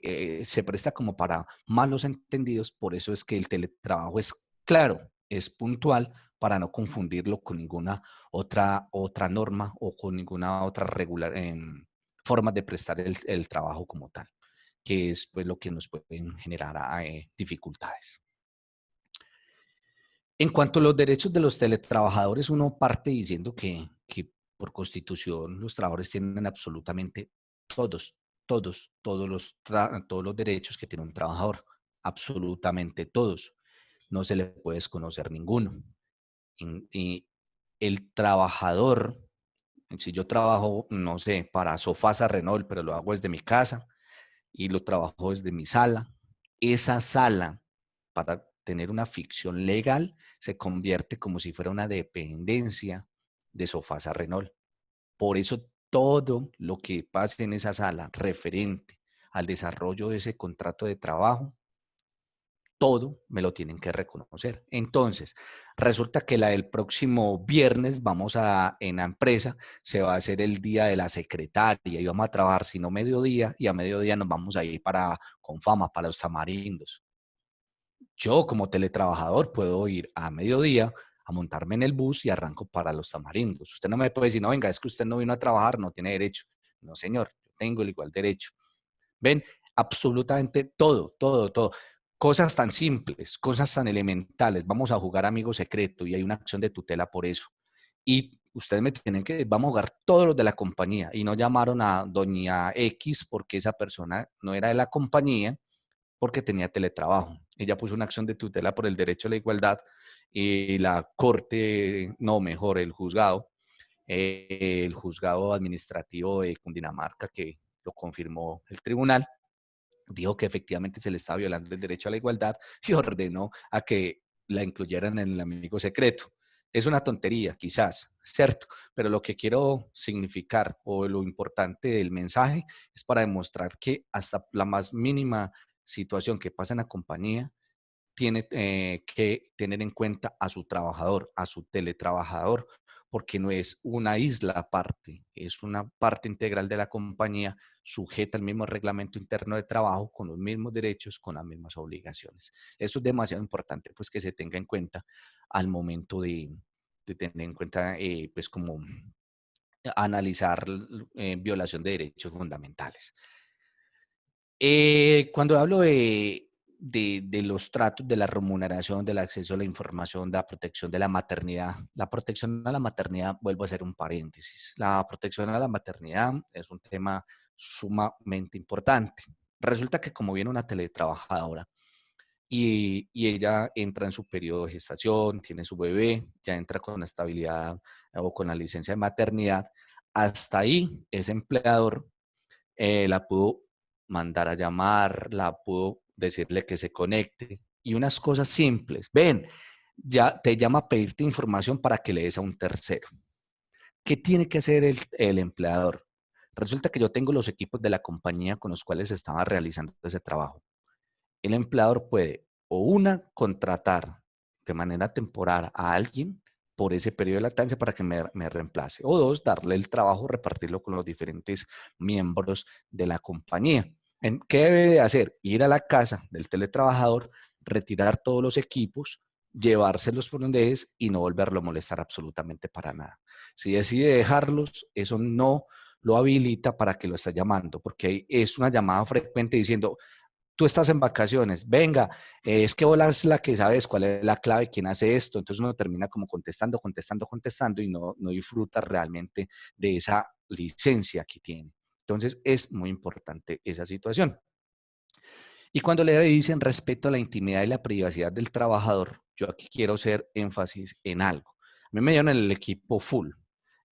se presta como para malos entendidos, por eso es que el teletrabajo es claro, es puntual, para no confundirlo con ninguna otra norma o con ninguna otra forma de prestar el trabajo como tal, que es pues lo que nos pueden generar dificultades. En cuanto a los derechos de los teletrabajadores, uno parte diciendo que por constitución los trabajadores tienen absolutamente todos, todos los derechos que tiene un trabajador, absolutamente todos. No se le puede desconocer ninguno. Y el trabajador, si yo trabajo, no sé, para Sofasa Renault, pero lo hago desde mi casa y lo trabajo desde mi sala, esa sala, para tener una ficción legal, se convierte como si fuera una dependencia de Sofasa Renault. Por eso todo lo que pase en esa sala referente al desarrollo de ese contrato de trabajo, todo me lo tienen que reconocer. Entonces, resulta que la del próximo viernes en la empresa se va a hacer el día de la secretaria y vamos a trabajar, si no mediodía, y a mediodía nos vamos a ir para Confama, para los Tamarindos. Yo como teletrabajador puedo ir a mediodía a montarme en el bus y arranco para los Tamarindos. Usted no me puede decir, no, venga, es que usted no vino a trabajar, no tiene derecho. No, señor, yo tengo el igual derecho. Ven, absolutamente todo, todo, todo. Cosas tan simples, cosas tan elementales. Vamos a jugar amigo secreto y hay una acción de tutela por eso. Y ustedes me tienen que, vamos a jugar todos los de la compañía y no llamaron a doña X porque esa persona no era de la compañía porque tenía teletrabajo. Ella puso una acción de tutela por el derecho a la igualdad y la corte, no, mejor, el juzgado administrativo de Cundinamarca, que lo confirmó el tribunal, dijo que efectivamente se le estaba violando el derecho a la igualdad y ordenó a que la incluyeran en el amigo secreto. Es una tontería, quizás, ¿cierto? Pero lo que quiero significar o lo importante del mensaje es para demostrar que hasta la más mínima situación que pasa en la compañía tiene que tener en cuenta a su trabajador, a su teletrabajador, porque no es una isla aparte, es una parte integral de la compañía sujeta al mismo reglamento interno de trabajo, con los mismos derechos, con las mismas obligaciones. Eso es demasiado importante, pues que se tenga en cuenta al momento de tener en cuenta, pues como analizar violación de derechos fundamentales. Cuando hablo de los tratos, de la remuneración, del acceso a la información, de la protección de la protección a la maternidad, vuelvo a hacer un paréntesis. La protección a la maternidad es un tema sumamente importante. Resulta que como viene una teletrabajadora y ella entra en su periodo de gestación, tiene su bebé, ya entra con la estabilidad o con la licencia de maternidad, hasta ahí ese empleador la pudo mandar a llamar, la pudo decirle que se conecte y unas cosas simples. Ven, ya te llama a pedirte información para que le des a un tercero. ¿Qué tiene que hacer el empleador? Resulta que yo tengo los equipos de la compañía con los cuales estaba realizando ese trabajo. El empleador puede o contratar de manera temporal a alguien por ese periodo de lactancia para que me reemplace. O dos, darle el trabajo, repartirlo con los diferentes miembros de la compañía. ¿Qué debe de hacer? Ir a la casa del teletrabajador, retirar todos los equipos, llevárselos por donde es y no volverlo a molestar absolutamente para nada. Si decide dejarlos, eso no lo habilita para que lo esté llamando, porque es una llamada frecuente diciendo, tú estás en vacaciones, venga, es que vos es la que sabes cuál es la clave, quién hace esto, entonces uno termina como contestando, contestando, contestando y no disfruta realmente de esa licencia que tiene. Entonces es muy importante esa situación. Y cuando le dicen respeto a la intimidad y la privacidad del trabajador, yo aquí quiero hacer énfasis en algo. A mí me dieron el equipo full.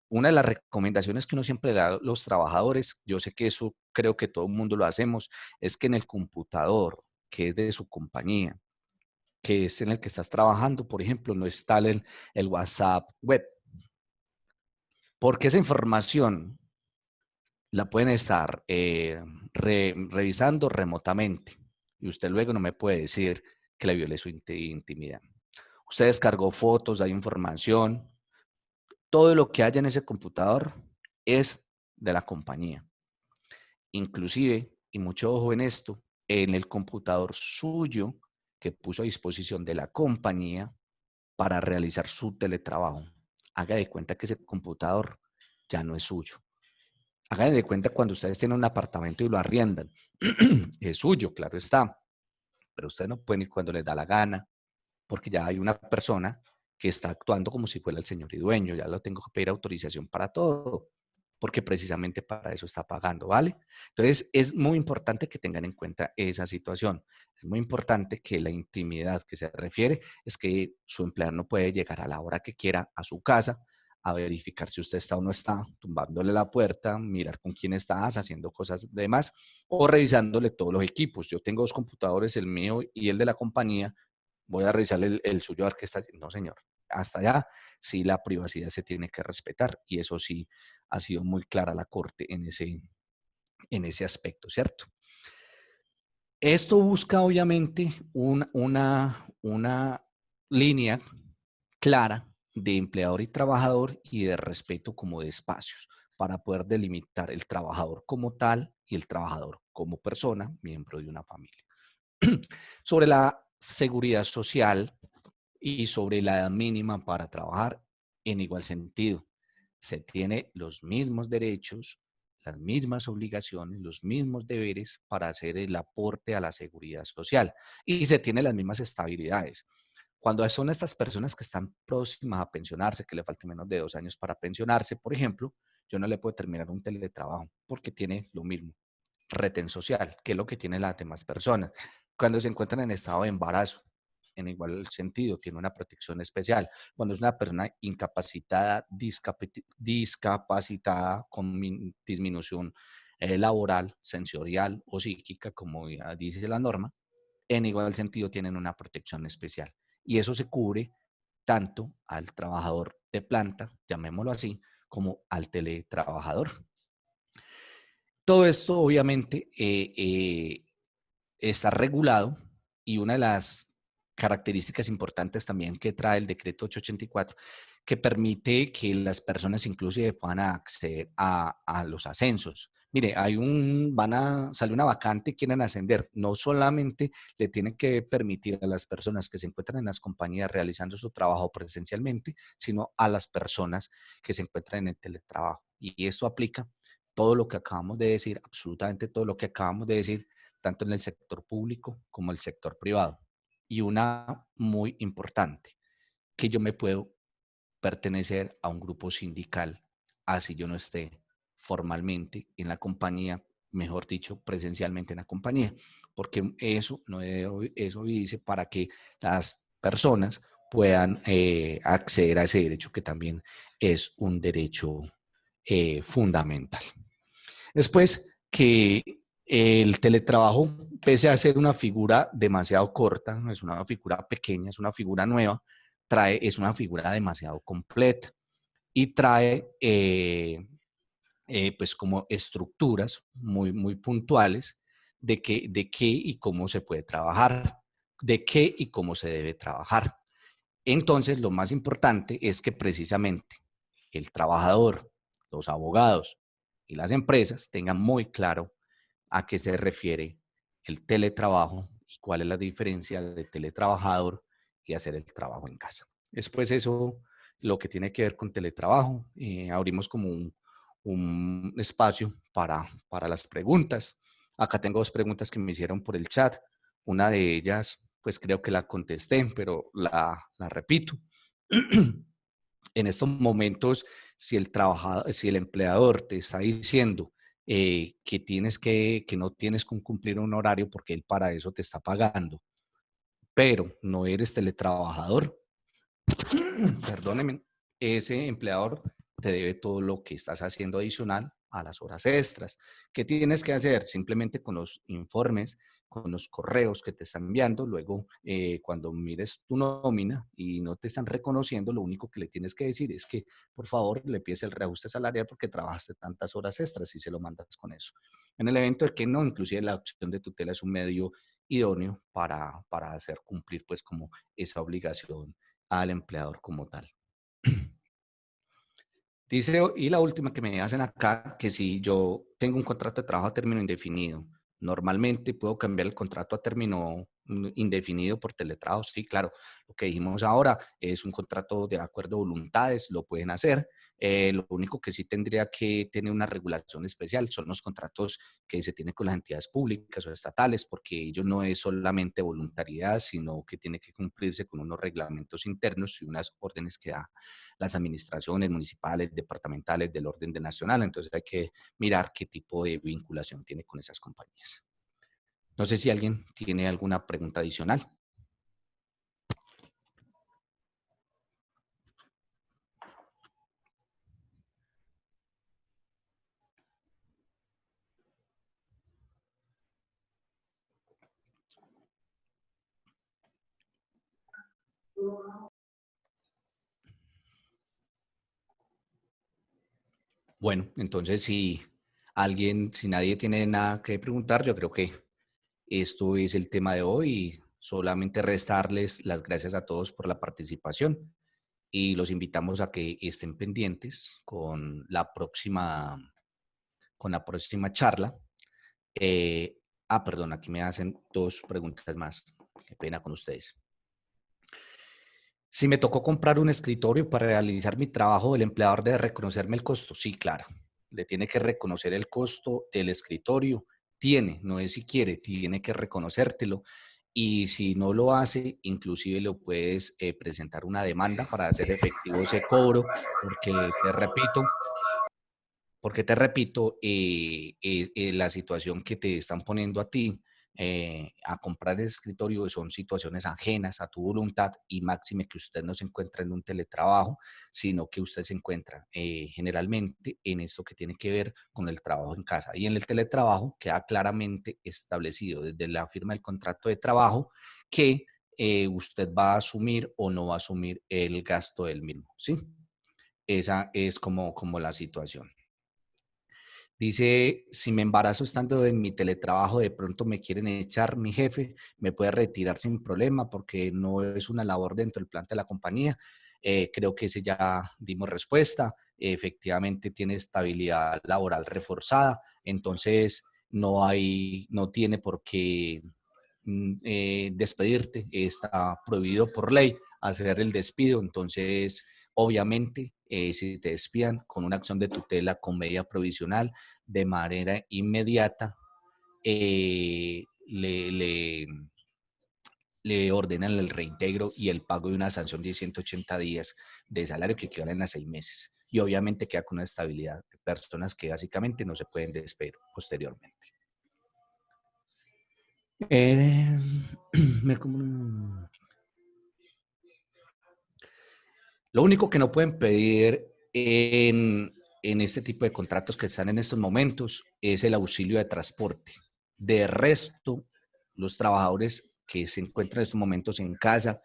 Una de las recomendaciones que uno siempre da a los trabajadores, yo sé que eso creo que todo el mundo lo hacemos, es que en el computador, que es de su compañía, que es en el que estás trabajando, por ejemplo, no instalen el WhatsApp web, porque esa información la pueden estar revisando remotamente y usted luego no me puede decir que le viole su intimidad. Usted descargó fotos, hay información, todo lo que haya en ese computador es de la compañía. Inclusive y mucho ojo en esto, en el computador suyo que puso a disposición de la compañía para realizar su teletrabajo. Haga de cuenta que ese computador ya no es suyo. Hagan de cuenta cuando ustedes tienen un apartamento y lo arriendan. Es suyo, claro está, pero ustedes no pueden ir cuando les da la gana, porque ya hay una persona que está actuando como si fuera el señor y dueño. Ya lo tengo que pedir autorización para todo, porque precisamente para eso está pagando, ¿vale? Entonces, es muy importante que tengan en cuenta esa situación. Es muy importante que la intimidad que se refiere es que su empleado no puede llegar a la hora que quiera a su casa a verificar si usted está o no está, tumbándole la puerta, mirar con quién estás, haciendo cosas demás o revisándole todos los equipos. Yo tengo dos computadores, el mío y el de la compañía. Voy a revisar el suyo a ver qué está haciendo. No, señor. Hasta allá sí la privacidad se tiene que respetar y eso sí ha sido muy clara la Corte en ese aspecto, ¿cierto? Esto busca obviamente una línea clara de empleador y trabajador y de respeto como de espacios para poder delimitar el trabajador como tal y el trabajador como persona, miembro de una familia. Sobre la seguridad social y sobre la edad mínima para trabajar en igual sentido. Se tiene los mismos derechos, las mismas obligaciones, los mismos deberes para hacer el aporte a la seguridad social y se tiene las mismas estabilidades. Cuando son estas personas que están próximas a pensionarse, que le faltan menos de 2 años para pensionarse, por ejemplo, yo no le puedo terminar un teletrabajo porque tiene lo mismo, retén social, que es lo que tienen las demás personas. Cuando se encuentran en estado de embarazo, en igual sentido, tiene una protección especial. Cuando es una persona incapacitada, discapacitada con disminución laboral, sensorial o psíquica, como dice la norma, en igual sentido tienen una protección especial. Y eso se cubre tanto al trabajador de planta, llamémoslo así, como al teletrabajador. Todo esto obviamente está regulado y una de las características importantes también que trae el decreto 884, que permite que las personas inclusive puedan acceder a los ascensos. Mire, sale una vacante y quieren ascender. No solamente le tienen que permitir a las personas que se encuentran en las compañías realizando su trabajo presencialmente, sino a las personas que se encuentran en el teletrabajo. Y esto aplica todo lo que acabamos de decir, absolutamente todo lo que acabamos de decir, tanto en el sector público como el sector privado. Y una muy importante, que yo me puedo pertenecer a un grupo sindical, así yo no esté formalmente en la compañía, mejor dicho, presencialmente en la compañía, porque eso, no eso dice para que las personas puedan acceder a ese derecho que también es un derecho fundamental. Después que el teletrabajo, pese a ser una figura demasiado corta, es una figura pequeña, es una figura nueva, es una figura demasiado completa y trae pues como estructuras muy puntuales de qué y cómo se puede trabajar, de qué y cómo se debe trabajar. Entonces, lo más importante es que precisamente el trabajador, los abogados y las empresas tengan muy claro a qué se refiere el teletrabajo y cuál es la diferencia de teletrabajador y hacer el trabajo en casa. Después eso, lo que tiene que ver con teletrabajo, abrimos como un espacio para las preguntas. Acá tengo dos preguntas que me hicieron por el chat. Una de ellas, pues creo que la contesté, pero la repito. En estos momentos, si el empleador te está diciendo que no tienes que cumplir un horario porque él para eso te está pagando, pero no eres teletrabajador, perdóneme, ese empleador te debe todo lo que estás haciendo adicional a las horas extras. ¿Qué tienes que hacer? Simplemente con los informes, con los correos que te están enviando, luego cuando mires tu nómina y no te están reconociendo, lo único que le tienes que decir es que por favor le pides el reajuste salarial porque trabajaste tantas horas extras y se lo mandas con eso. En el evento de que no, inclusive la opción de tutela es un medio idóneo para hacer cumplir pues como esa obligación al empleador como tal. Dice, y la última que me hacen acá, que si yo tengo un contrato de trabajo a término indefinido, Normalmente puedo cambiar el contrato a término indefinido por teletrabajo. Sí, claro. Lo que dijimos ahora es un contrato de acuerdo de voluntades, lo pueden hacer. Lo único que sí tendría que tener una regulación especial son los contratos que se tienen con las entidades públicas o estatales, porque ello no es solamente voluntariedad, sino que tiene que cumplirse con unos reglamentos internos y unas órdenes que da las administraciones municipales, departamentales, del orden de nacional. Entonces hay que mirar qué tipo de vinculación tiene con esas compañías. No sé si alguien tiene alguna pregunta adicional. Bueno, entonces si nadie tiene nada que preguntar, yo creo que esto es el tema de hoy y solamente restarles las gracias a todos por la participación y los invitamos a que estén pendientes con la próxima charla. Perdón, aquí me hacen dos preguntas más. Qué pena con ustedes. Si me tocó comprar un escritorio para realizar mi trabajo, ¿el empleador debe reconocerme el costo? Sí, claro. Le tiene que reconocer el costo del escritorio. No es si quiere, tiene que reconocértelo. Y si no lo hace, inclusive lo puedes presentar una demanda para hacer efectivo ese cobro, porque te repito, la situación que te están poniendo a ti a comprar el escritorio son situaciones ajenas a tu voluntad y máxime que usted no se encuentra en un teletrabajo, sino que usted se encuentra generalmente en esto que tiene que ver con el trabajo en casa. Y en el teletrabajo queda claramente establecido desde la firma del contrato de trabajo que usted va a asumir o no va a asumir el gasto del mismo, ¿sí? Esa es como la situación. Dice, si me embarazo estando en mi teletrabajo, de pronto me quieren echar mi jefe, me puede retirar sin problema porque no es una labor dentro del plan de la compañía. Creo que ese ya dimos respuesta. Efectivamente tiene estabilidad laboral reforzada, entonces no tiene por qué despedirte. Está prohibido por ley hacer el despido, entonces obviamente si te despidan con una acción de tutela con medida provisional, de manera inmediata le ordenan el reintegro y el pago de una sanción de 180 días de salario que equivalen a 6 meses. Y obviamente queda con una estabilidad de personas que básicamente no se pueden despedir posteriormente. Lo único que no pueden pedir en este tipo de contratos que están en estos momentos es el auxilio de transporte. De resto, los trabajadores que se encuentran en estos momentos en casa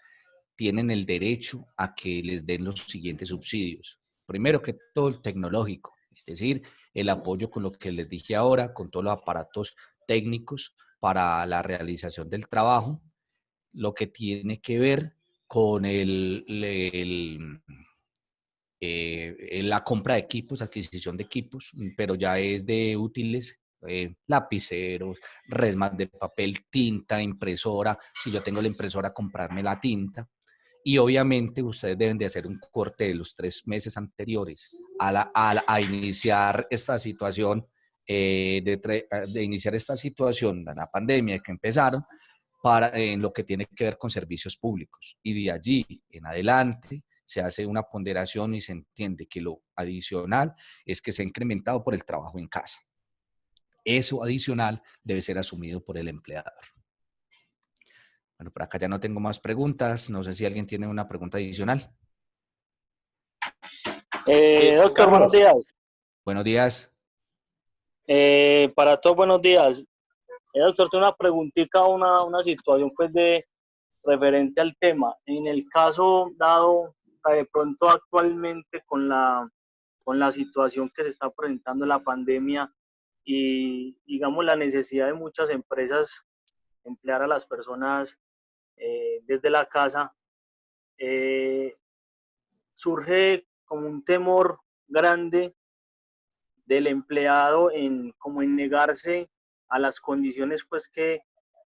tienen el derecho a que les den los siguientes subsidios. Primero que todo, el tecnológico, es decir, el apoyo con lo que les dije ahora, con todos los aparatos técnicos para la realización del trabajo, lo que tiene que ver con la compra de equipos, adquisición de equipos, pero ya es de útiles, lapiceros, resmas de papel, tinta, impresora. Si yo tengo la impresora, comprarme la tinta. Y obviamente ustedes deben de hacer un corte de los 3 meses anteriores a iniciar esta situación, de iniciar esta situación, la pandemia que empezaron, en lo que tiene que ver con servicios públicos. Y de allí en adelante se hace una ponderación y se entiende que lo adicional es que se ha incrementado por el trabajo en casa. Eso adicional debe ser asumido por el empleador. Bueno, por acá ya no tengo más preguntas. No sé si alguien tiene una pregunta adicional. Doctor, buenos días. Buenos días. Para todos, buenos días. Doctor, tengo una preguntita, una situación pues de referente al tema. En el caso dado, de pronto actualmente con la situación que se está presentando la pandemia y digamos la necesidad de muchas empresas emplear a las personas desde la casa, surge como un temor grande del empleado como en negarse a las condiciones pues que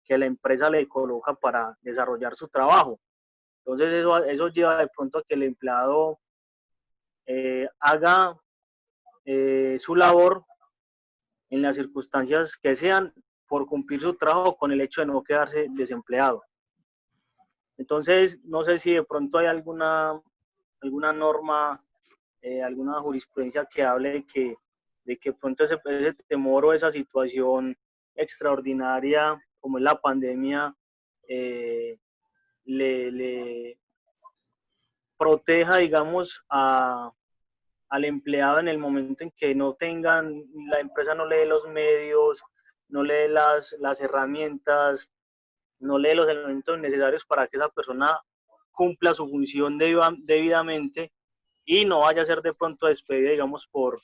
la empresa le coloca para desarrollar su trabajo. Entonces eso lleva de pronto a que el empleado haga su labor en las circunstancias que sean por cumplir su trabajo con el hecho de no quedarse desempleado. Entonces, no sé si de pronto hay alguna norma, alguna jurisprudencia que hable de que pronto ese temor o esa situación extraordinaria como es la pandemia le proteja, digamos, al empleado en el momento en que no tengan, la empresa no le dé los medios, no le dé las herramientas, no le dé los elementos necesarios para que esa persona cumpla su función debidamente y no vaya a ser de pronto despedida, digamos, por,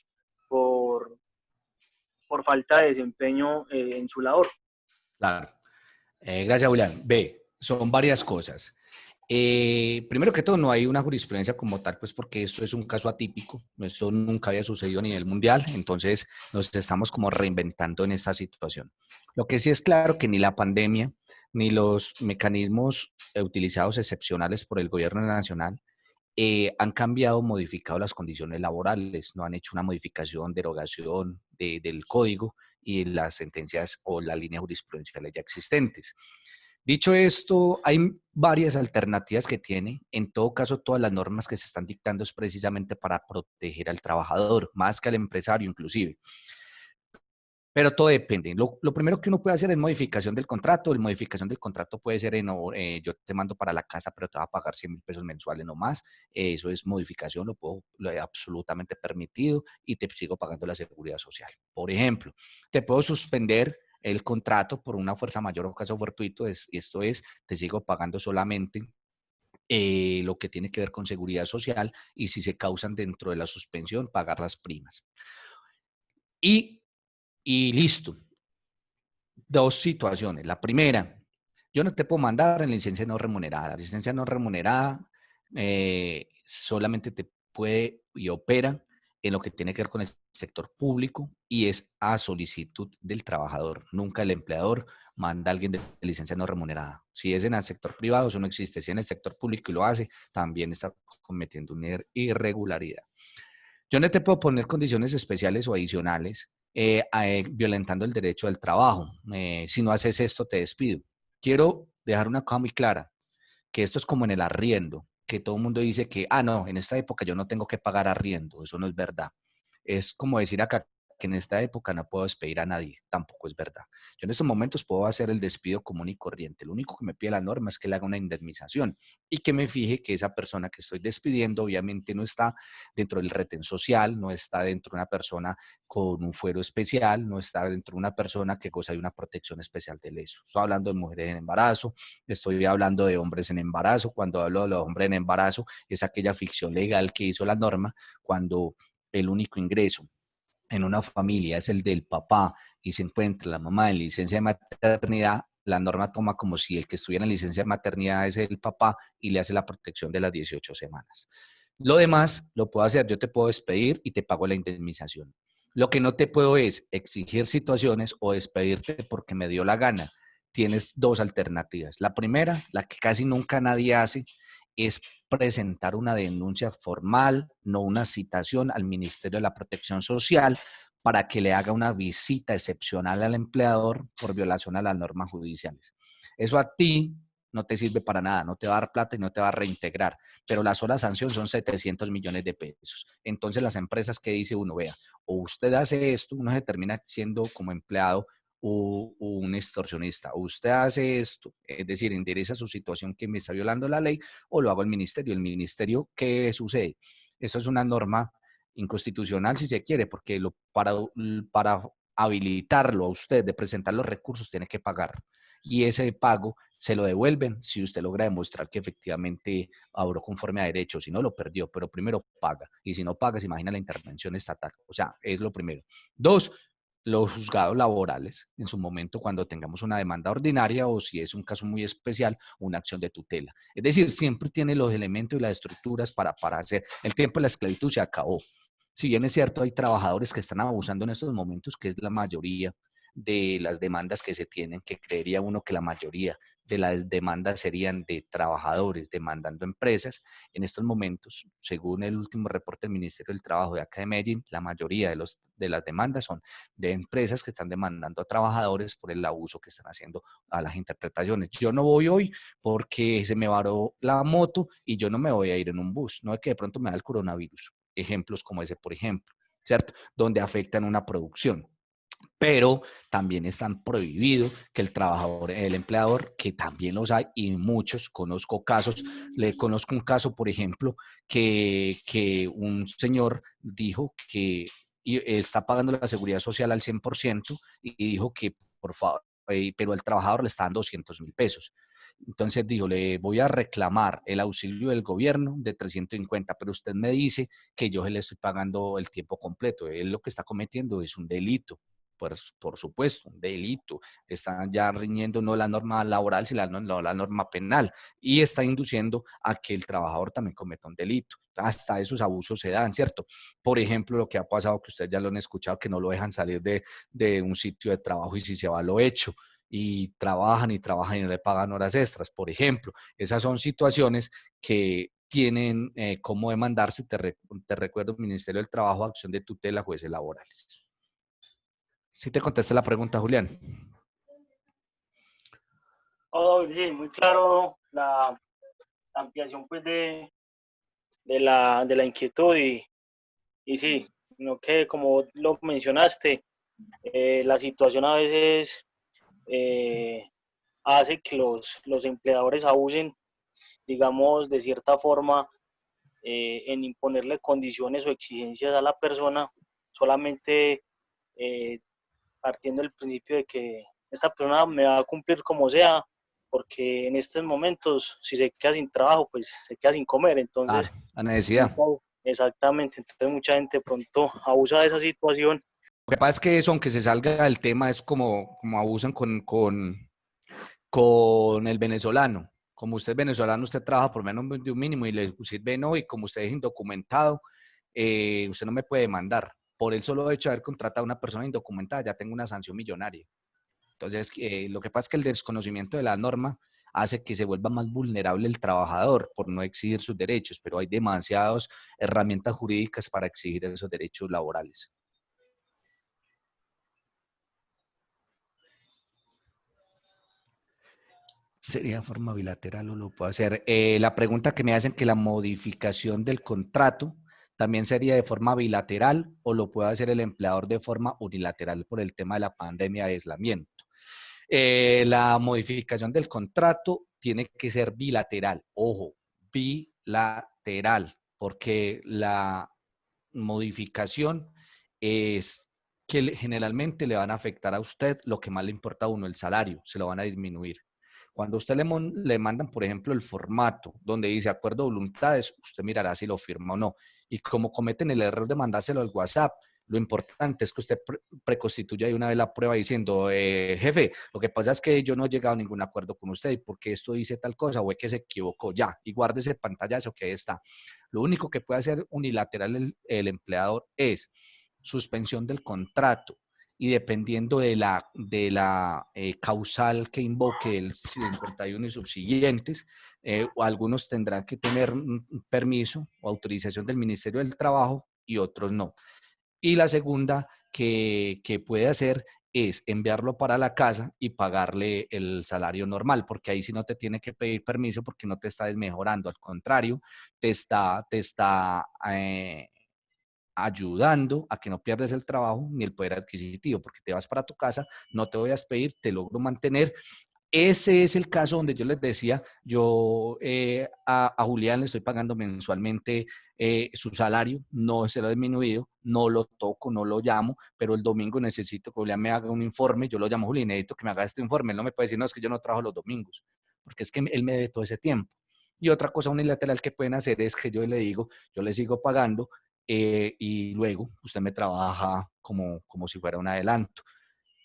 por falta de desempeño en su labor. Claro. Gracias, Julián. Ve, son varias cosas. Primero que todo, no hay una jurisprudencia como tal, pues porque esto es un caso atípico, esto nunca había sucedido a nivel mundial, entonces nos estamos como reinventando en esta situación. Lo que sí es claro que ni la pandemia, ni los mecanismos utilizados excepcionales por el gobierno nacional han cambiado o modificado las condiciones laborales, no han hecho una modificación, derogación del código y las sentencias o las líneas jurisprudenciales ya existentes. Dicho esto, hay varias alternativas que tiene. En todo caso, todas las normas que se están dictando es precisamente para proteger al trabajador, más que al empresario inclusive. Pero todo depende. Lo primero que uno puede hacer es modificación del contrato. La modificación del contrato puede ser en, yo te mando para la casa, pero te va a pagar 100.000 pesos mensuales no más. Eso es modificación, lo he absolutamente permitido y te sigo pagando la seguridad social. Por ejemplo, te puedo suspender el contrato por una fuerza mayor o caso fortuito. Esto es, te sigo pagando solamente lo que tiene que ver con seguridad social y si se causan dentro de la suspensión, pagar las primas. Y listo. Dos situaciones. La primera, yo no te puedo mandar en licencia no remunerada. La licencia no remunerada solamente te puede y opera en lo que tiene que ver con el sector público y es a solicitud del trabajador. Nunca el empleador manda a alguien de licencia no remunerada. Si es en el sector privado, eso no existe. Si en el sector público y lo hace, también está cometiendo una irregularidad. Yo no te puedo poner condiciones especiales o adicionales violentando el derecho al trabajo. Si no haces esto, te despido. Quiero dejar una cosa muy clara, que esto es como en el arriendo, que todo el mundo dice que, no, en esta época yo no tengo que pagar arriendo. Eso no es verdad. Es como decir acá que en esta época no puedo despedir a nadie, tampoco es verdad. Yo en estos momentos puedo hacer el despido común y corriente. Lo único que me pide la norma es que le haga una indemnización y que me fije que esa persona que estoy despidiendo obviamente no está dentro del retén social, no está dentro de una persona con un fuero especial, no está dentro de una persona que goza de una protección especial de ley. Estoy hablando de mujeres en embarazo, estoy hablando de hombres en embarazo. Cuando hablo de los hombres en embarazo, es aquella ficción legal que hizo la norma cuando el único ingreso en una familia es el del papá y se encuentra la mamá en licencia de maternidad, la norma toma como si el que estuviera en licencia de maternidad es el papá y le hace la protección de las 18 semanas. Lo demás lo puedo hacer, yo te puedo despedir y te pago la indemnización. Lo que no te puedo es exigir situaciones o despedirte porque me dio la gana. Tienes dos alternativas. La primera, la que casi nunca nadie hace, es presentar una denuncia formal, no una citación al Ministerio de la Protección Social para que le haga una visita excepcional al empleador por violación a las normas judiciales. Eso a ti no te sirve para nada, no te va a dar plata y no te va a reintegrar, pero la sola sanción son 700 millones de pesos. Entonces las empresas que dice uno, vea, o usted hace esto, uno se termina siendo como empleado un extorsionista. O usted hace esto, es decir, endereza su situación que me está violando la ley, o lo hago el ministerio. El ministerio, ¿qué sucede? Esto es una norma inconstitucional si se quiere, porque para habilitarlo a usted de presentar los recursos tiene que pagar. Y ese pago se lo devuelven si usted logra demostrar que efectivamente obró conforme a derecho. Si no, lo perdió, pero primero paga. Y si no paga, se imagina la intervención estatal. O sea, es lo primero. Dos, los juzgados laborales en su momento cuando tengamos una demanda ordinaria o si es un caso muy especial, una acción de tutela. Es decir, siempre tiene los elementos y las estructuras para hacer. El tiempo de la esclavitud se acabó. Si bien es cierto, hay trabajadores que están abusando en estos momentos, que es la mayoría, de las demandas que se tienen, que creería uno que la mayoría de las demandas serían de trabajadores demandando empresas. En estos momentos, según el último reporte del Ministerio del Trabajo de acá de Medellín, la mayoría de las demandas son de empresas que están demandando a trabajadores por el abuso que están haciendo a las interpretaciones. Yo no voy hoy porque se me varó la moto y yo no me voy a ir en un bus, no es que de pronto me da el coronavirus. Ejemplos como ese, por ejemplo, ¿cierto? Donde afectan una producción. Pero también están prohibido que el trabajador, el empleador, que también los hay y muchos, conozco casos, le conozco un caso, por ejemplo, que un señor dijo que está pagando la seguridad social al 100% y dijo que, por favor, pero el trabajador le está dando 200.000 pesos. Entonces dijo, le voy a reclamar el auxilio del gobierno de 350, pero usted me dice que yo le estoy pagando el tiempo completo. Él lo que está cometiendo es un delito. Por supuesto, un delito. Están ya riñendo no la norma laboral, sino no la norma penal y está induciendo a que el trabajador también cometa un delito. Hasta esos abusos se dan, ¿cierto? Por ejemplo, lo que ha pasado, que ustedes ya lo han escuchado, que no lo dejan salir de un sitio de trabajo y si se va lo hecho y trabajan y no le pagan horas extras, por ejemplo. Esas son situaciones que tienen cómo demandarse. Te recuerdo, Ministerio del Trabajo, acción de tutela, jueces laborales. Sí te contesté la pregunta, Julián. Oh, sí, muy claro la ampliación pues de la inquietud y sí, no que como lo mencionaste, la situación a veces hace que los empleadores abusen, digamos, de cierta forma en imponerle condiciones o exigencias a la persona, solamente eh, partiendo del principio de que esta persona me va a cumplir como sea, porque en estos momentos, si se queda sin trabajo, pues se queda sin comer. Claro, Entonces, la necesidad. exactamente, entonces mucha gente pronto abusa de esa situación. Lo que pasa es que eso, aunque se salga del tema, es como abusan con el venezolano. Como usted es venezolano, usted trabaja por menos de un mínimo y le sirve no, y como usted es indocumentado, usted no me puede demandar. Por el solo hecho de haber contratado a una persona indocumentada, ya tengo una sanción millonaria. Entonces, lo que pasa es que el desconocimiento de la norma hace que se vuelva más vulnerable el trabajador por no exigir sus derechos, pero hay demasiadas herramientas jurídicas para exigir esos derechos laborales. Sería de forma bilateral o lo puedo hacer. La pregunta que me hacen que la modificación del contrato también sería de forma bilateral o lo puede hacer el empleador de forma unilateral por el tema de la pandemia de aislamiento. La modificación del contrato tiene que ser bilateral. Ojo, bilateral, porque la modificación es que generalmente le van a afectar a usted lo que más le importa a uno, el salario, se lo van a disminuir. Cuando usted le mandan, por ejemplo, el formato donde dice acuerdo de voluntades, usted mirará si lo firma o no. Y como cometen el error de mandárselo al WhatsApp, lo importante es que usted preconstituya de una vez la prueba diciendo, jefe, lo que pasa es que yo no he llegado a ningún acuerdo con usted y porque esto dice tal cosa o es que se equivocó ya y guarde ese pantallazo que ahí está. Lo único que puede hacer unilateral el empleador es suspensión del contrato y dependiendo de la causal que invoque el 51 y subsiguientes, algunos tendrán que tener un permiso o autorización del Ministerio del Trabajo y otros no. Y la segunda que puede hacer es enviarlo para la casa y pagarle el salario normal, porque ahí sí no te tiene que pedir permiso porque no te está desmejorando, al contrario, te está ayudando a que no pierdas el trabajo ni el poder adquisitivo, porque te vas para tu casa, no te voy a despedir, te logro mantener. Ese es el caso donde yo les decía, yo a Julián le estoy pagando mensualmente su salario, no se lo he disminuido, no lo toco, no lo llamo, pero el domingo necesito que Julián me haga un informe, yo lo llamo Julián, necesito que me haga este informe, él no me puede decir, no, es que yo no trabajo los domingos, porque es que él me debe todo ese tiempo. Y otra cosa unilateral que pueden hacer es que yo le digo, yo le sigo pagando y luego usted me trabaja como si fuera un adelanto.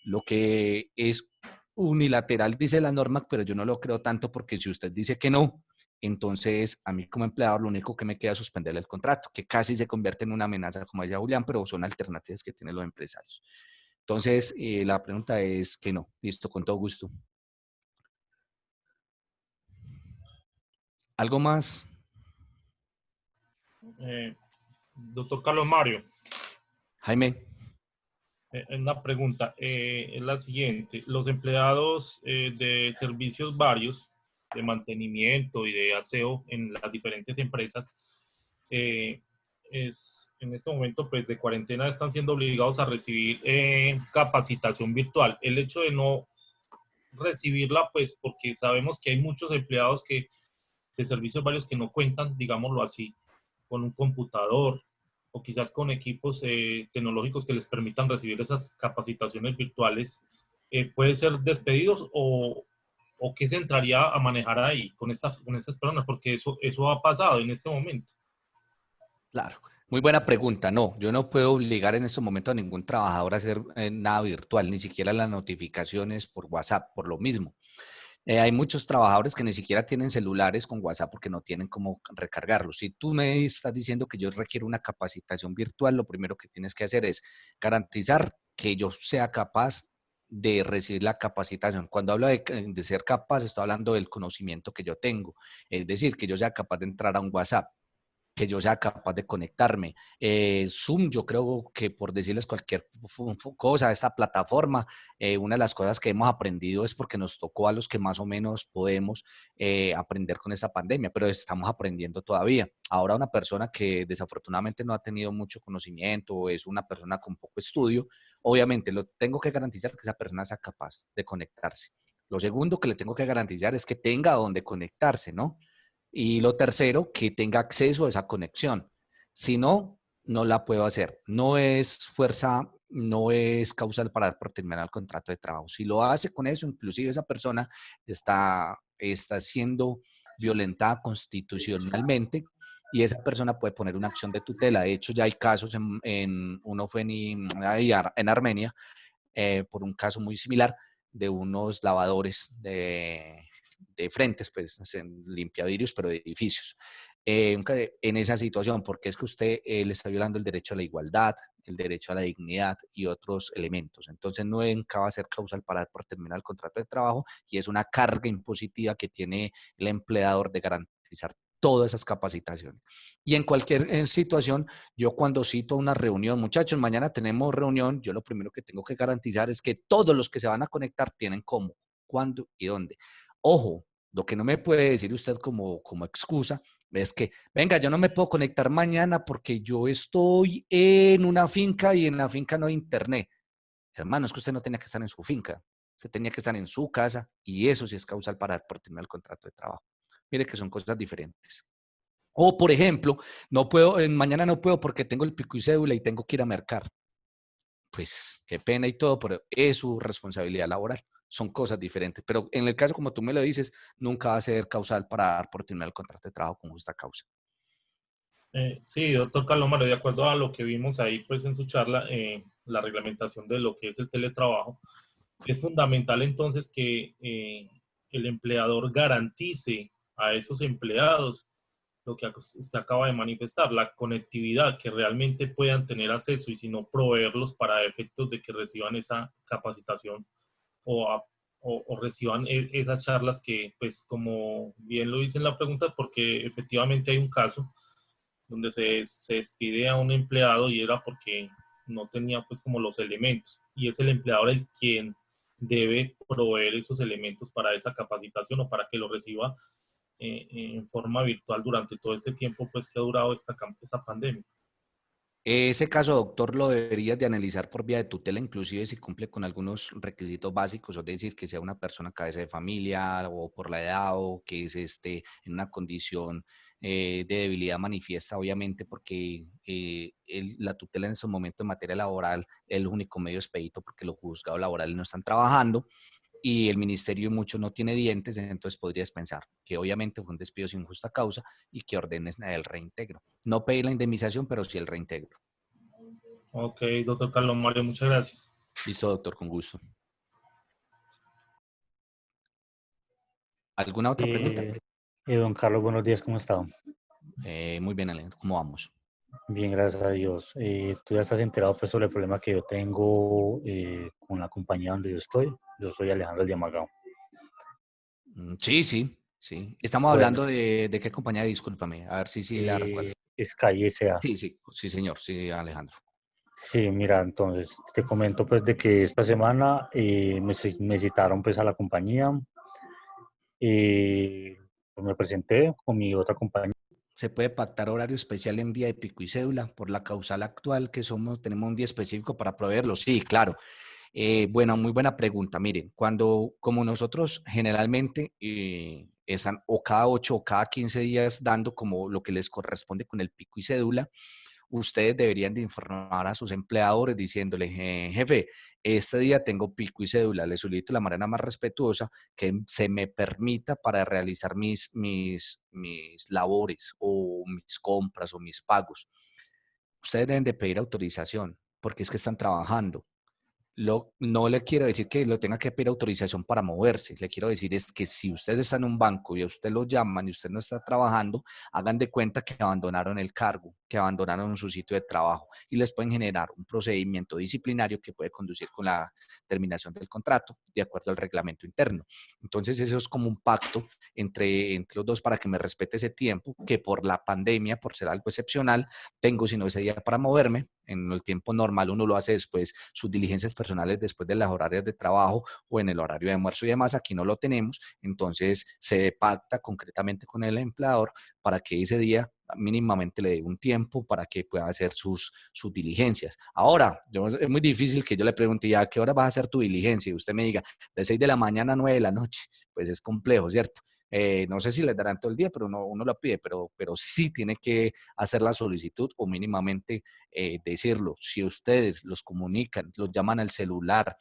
Lo que es unilateral dice la norma, pero yo no lo creo tanto porque si usted dice que no, entonces a mí como empleador lo único que me queda es suspenderle el contrato, que casi se convierte en una amenaza, como decía Julián, pero son alternativas que tienen los empresarios. Entonces, la pregunta es que no. Listo, con todo gusto. ¿Algo más? Doctor Carlos Mario, Jaime. una pregunta, es la siguiente. Los empleados de servicios varios, de mantenimiento y de aseo en las diferentes empresas, en este momento pues, de cuarentena están siendo obligados a recibir capacitación virtual. El hecho de no recibirla, pues porque sabemos que hay muchos empleados de servicios varios que no cuentan, digámoslo así, con un computador o quizás con equipos tecnológicos que les permitan recibir esas capacitaciones virtuales, ¿puede ser despedidos o qué se entraría a manejar ahí con estas personas? Porque eso ha pasado en este momento. Claro, muy buena pregunta. No, yo no puedo obligar en estos momentos a ningún trabajador a hacer nada virtual, ni siquiera las notificaciones por WhatsApp, por lo mismo. Hay muchos trabajadores que ni siquiera tienen celulares con WhatsApp porque no tienen cómo recargarlos. Si tú me estás diciendo que yo requiero una capacitación virtual, lo primero que tienes que hacer es garantizar que yo sea capaz de recibir la capacitación. Cuando hablo de ser capaz, estoy hablando del conocimiento que yo tengo. Es decir, que yo sea capaz de entrar a un WhatsApp, que yo sea capaz de conectarme. Zoom, yo creo que por decirles cualquier cosa, esta plataforma, una de las cosas que hemos aprendido es porque nos tocó a los que más o menos podemos aprender con esta pandemia, pero estamos aprendiendo todavía. Ahora una persona que desafortunadamente no ha tenido mucho conocimiento o es una persona con poco estudio, obviamente lo tengo que garantizar que esa persona sea capaz de conectarse. Lo segundo que le tengo que garantizar es que tenga donde conectarse, ¿no? Y lo tercero, que tenga acceso a esa conexión. Si no, no la puedo hacer. No es fuerza, no es causal para dar por terminar el contrato de trabajo. Si lo hace con eso, inclusive esa persona está siendo violentada constitucionalmente y esa persona puede poner una acción de tutela. De hecho, ya hay casos, uno fue en Armenia, por un caso muy similar de unos lavadores de frentes, pues, limpiavidrios, pero de edificios. En esa situación, porque es que usted le está violando el derecho a la igualdad, el derecho a la dignidad y otros elementos. Entonces, no va a ser causal para por terminar el contrato de trabajo y es una carga impositiva que tiene el empleador de garantizar todas esas capacitaciones. Y en cualquier situación, yo cuando cito una reunión, muchachos, mañana tenemos reunión, yo lo primero que tengo que garantizar es que todos los que se van a conectar tienen cómo, cuándo y dónde. Ojo, lo que no me puede decir usted como excusa es que, venga, yo no me puedo conectar mañana porque yo estoy en una finca y en la finca no hay internet. Hermano, es que usted no tenía que estar en su finca, usted tenía que estar en su casa y eso sí es causal para por terminar el contrato de trabajo. Mire que son cosas diferentes. O, por ejemplo, no puedo, mañana no puedo porque tengo el pico y cédula y tengo que ir a mercar. Pues qué pena y todo, pero es su responsabilidad laboral. Son cosas diferentes. Pero en el caso, como tú me lo dices, nunca va a ser causal para dar por terminar el contrato de trabajo con justa causa. Sí, doctor Carlos Mario, de acuerdo a lo que vimos ahí pues en su charla, la reglamentación de lo que es el teletrabajo, es fundamental entonces que el empleador garantice a esos empleados lo que usted acaba de manifestar, la conectividad, que realmente puedan tener acceso y si no proveerlos para efectos de que reciban esa capacitación o, o reciban esas charlas que, pues como bien lo dice en la pregunta, porque efectivamente hay un caso donde se despide a un empleado y era porque no tenía pues como los elementos y es el empleador el quien debe proveer esos elementos para esa capacitación o para que lo reciba en forma virtual durante todo este tiempo pues que ha durado esta pandemia. Ese caso, doctor, lo deberías de analizar por vía de tutela, inclusive si cumple con algunos requisitos básicos, es decir, que sea una persona cabeza de familia o por la edad o que se esté en una condición de debilidad manifiesta, obviamente, porque la tutela en estos momentos en materia laboral es el único medio expedito porque los juzgados laborales no están trabajando y el ministerio mucho no tiene dientes, entonces podrías pensar que obviamente fue un despido sin justa causa y que ordenes el reintegro. No pedir la indemnización, pero sí el reintegro. Ok, doctor Carlos Mario, muchas gracias. Listo, doctor, con gusto. ¿Alguna otra pregunta? Don Carlos, buenos días, ¿cómo está? Muy bien, Alejandro, ¿cómo vamos? Bien, gracias a Dios. Tú ya estás enterado pues sobre el problema que yo tengo con la compañía donde yo estoy. Yo soy Alejandro El Diamagao. Sí, sí, sí. Estamos Bueno, hablando de qué compañía, discúlpame, a ver si sí la recuerdo. Sky S.A. Sí, sí, sí, señor, sí, Alejandro. Sí, mira, entonces te comento pues de que esta semana me citaron pues a la compañía. Pues me presenté con mi otra compañía. Se puede pactar horario especial en día de pico y cédula por la causal actual que somos, tenemos un día específico para proveerlo. Sí, claro. Bueno, muy buena pregunta. Miren, como nosotros generalmente están o cada 8 o cada 15 días dando como lo que les corresponde con el pico y cédula, ustedes deberían de informar a sus empleadores diciéndoles, jefe, este día tengo pico y cédula, le solicito de la manera más respetuosa que se me permita para realizar mis labores o mis compras o mis pagos. Ustedes deben de pedir autorización porque es que están trabajando. No le quiero decir que lo tenga que pedir autorización para moverse. Le quiero decir es que si usted está en un banco y a usted lo llaman y usted no está trabajando, hagan de cuenta que abandonaron el cargo, que abandonaron su sitio de trabajo y les pueden generar un procedimiento disciplinario que puede conducir con la terminación del contrato de acuerdo al reglamento interno. Entonces eso es como un pacto entre los dos para que me respete ese tiempo que por la pandemia, por ser algo excepcional, tengo sino ese día para moverme. En el tiempo normal uno lo hace después, sus diligencias personales después de las horarias de trabajo o en el horario de almuerzo y demás, aquí no lo tenemos, entonces se pacta concretamente con el empleador para que ese día mínimamente le dé un tiempo para que pueda hacer sus diligencias. Ahora, es muy difícil que yo le pregunte, ¿ya a qué hora vas a hacer tu diligencia? Y usted me diga, de 6 de la mañana a 9 de la noche, pues es complejo, ¿cierto? No sé si les darán todo el día, pero uno lo pide, pero sí tiene que hacer la solicitud o mínimamente decirlo. Si ustedes los comunican, los llaman al celular,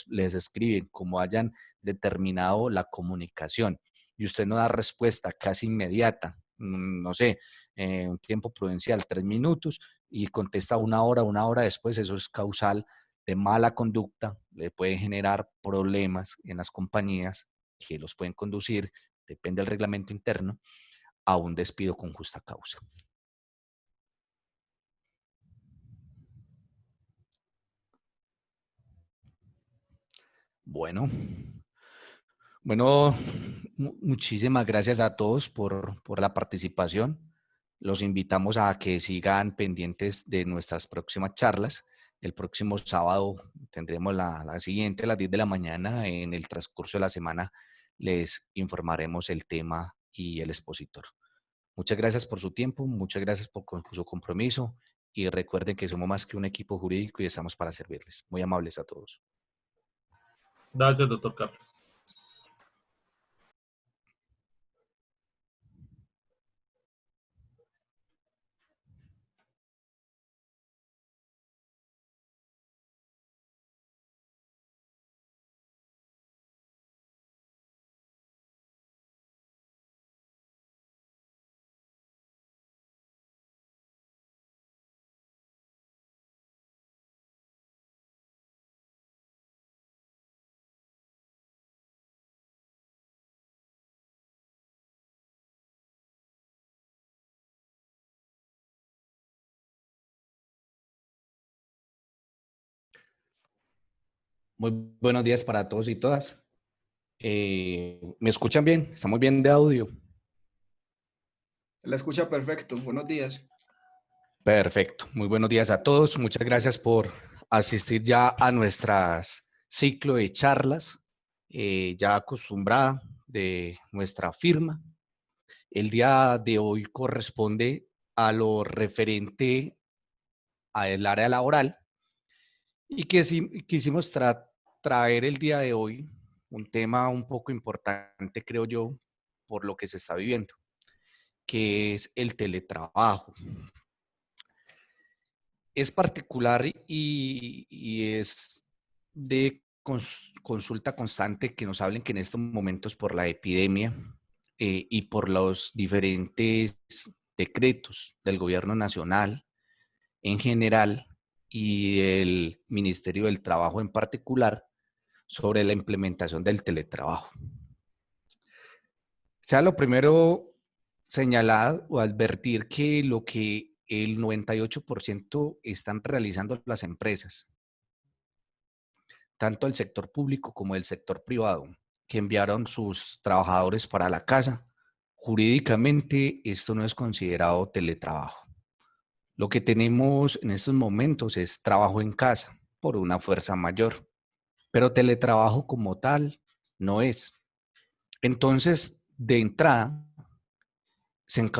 les escriben como hayan determinado la comunicación y usted no da respuesta casi inmediata, no sé, un tiempo prudencial, 3 minutos, y contesta una hora después, eso es causal de mala conducta, le puede generar problemas en las compañías que los pueden conducir, depende del reglamento interno, a un despido con justa causa. Bueno, bueno, muchísimas gracias a todos por la participación. Los invitamos a que sigan pendientes de nuestras próximas charlas. El próximo sábado tendremos la siguiente a las 10 de la mañana. En el transcurso de la semana les informaremos el tema y el expositor. Muchas gracias por su tiempo, muchas gracias por su compromiso y recuerden que somos más que un equipo jurídico y estamos para servirles. Muy amables a todos. Gracias, doctor Carlos. Muy buenos días para todos y todas. ¿Me escuchan bien? ¿Estamos bien de audio? La escucha perfecto. Buenos días. Perfecto. Muy buenos días a todos. Muchas gracias por asistir ya a nuestras ciclo de charlas, ya acostumbrada de nuestra firma. El día de hoy corresponde a lo referente al área laboral y que quisimos traer el día de hoy un tema un poco importante, creo yo, por lo que se está viviendo, que es el teletrabajo. Es particular y es de consulta constante que nos hablen que en estos momentos por la epidemia y por los diferentes decretos del gobierno nacional en general y el Ministerio del Trabajo en particular sobre la implementación del teletrabajo. Sea lo primero señalar o advertir que lo que el 98% están realizando las empresas, tanto el sector público como el sector privado, que enviaron sus trabajadores para la casa. Jurídicamente, esto no es considerado teletrabajo. Lo que tenemos en estos momentos es trabajo en casa por una fuerza mayor, pero teletrabajo como tal no es. Entonces, de entrada,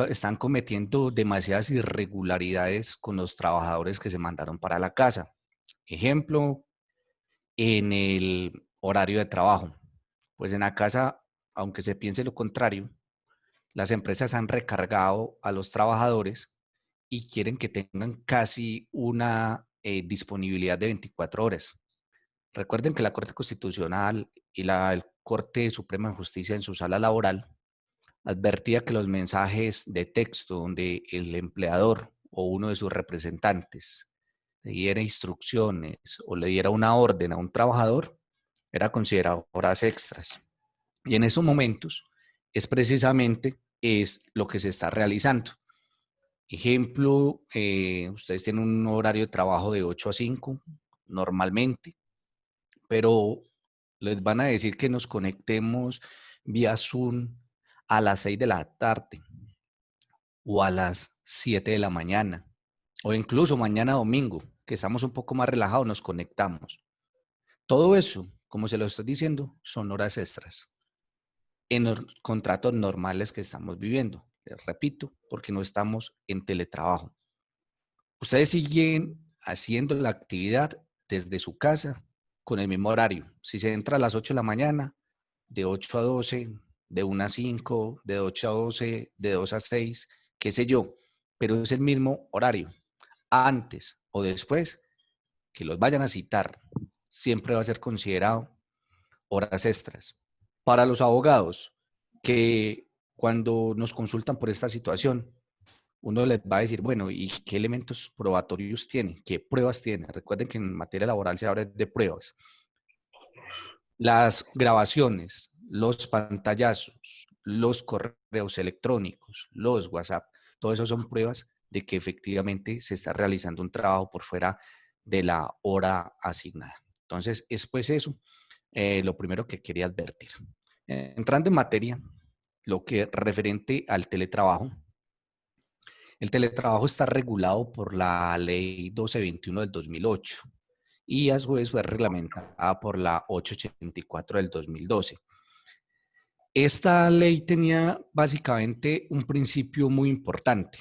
están cometiendo demasiadas irregularidades con los trabajadores que se mandaron para la casa. Ejemplo, en el horario de trabajo. Pues en la casa, aunque se piense lo contrario, las empresas han recargado a los trabajadores y quieren que tengan casi una disponibilidad de 24 horas. Recuerden que la Corte Constitucional y la Corte Suprema de Justicia en su sala laboral advertía que los mensajes de texto donde el empleador o uno de sus representantes le diera instrucciones o le diera una orden a un trabajador, era considerado horas extras. Y en esos momentos es precisamente lo que se está realizando. Ejemplo, ustedes tienen un horario de trabajo de 8 a 5 normalmente, pero les van a decir que nos conectemos vía Zoom a las 6 de la tarde o a las 7 de la mañana o incluso mañana domingo, que estamos un poco más relajados, nos conectamos. Todo eso, como se lo estoy diciendo, son horas extras en los contratos normales que estamos viviendo. Les repito, porque no estamos en teletrabajo. Ustedes siguen haciendo la actividad desde su casa con el mismo horario. Si se entra a las 8 de la mañana, de 8 a 12, de 1 a 5, de 8 a 12, de 2 a 6, qué sé yo, pero es el mismo horario. Antes o después que los vayan a citar, siempre va a ser considerado horas extras. Para los abogados que cuando nos consultan por esta situación, uno les va a decir, bueno, ¿y qué elementos probatorios tiene? ¿Qué pruebas tiene? Recuerden que en materia laboral se habla de pruebas. Las grabaciones, los pantallazos, los correos electrónicos, los WhatsApp, todo eso son pruebas de que efectivamente se está realizando un trabajo por fuera de la hora asignada. Entonces, es pues eso lo primero que quería advertir. Entrando en materia, lo que referente al teletrabajo. El teletrabajo está regulado por la Ley 1221 del 2008 y a su vez fue reglamentada por la 884 del 2012. Esta ley tenía básicamente un principio muy importante.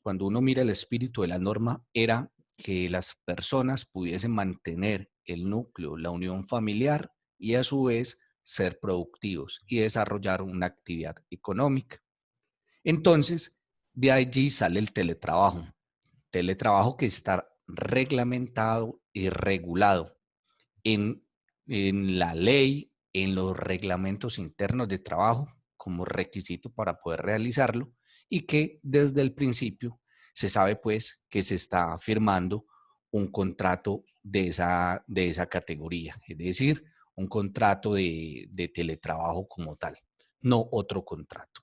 Cuando uno mira el espíritu de la norma, era que las personas pudiesen mantener el núcleo, la unión familiar y a su vez ser productivos y desarrollar una actividad económica. Entonces, de allí sale el teletrabajo. Teletrabajo que está reglamentado y regulado en la ley, en los reglamentos internos de trabajo como requisito para poder realizarlo y que desde el principio se sabe pues que se está firmando un contrato de esa categoría, es decir, un contrato de teletrabajo como tal, no otro contrato.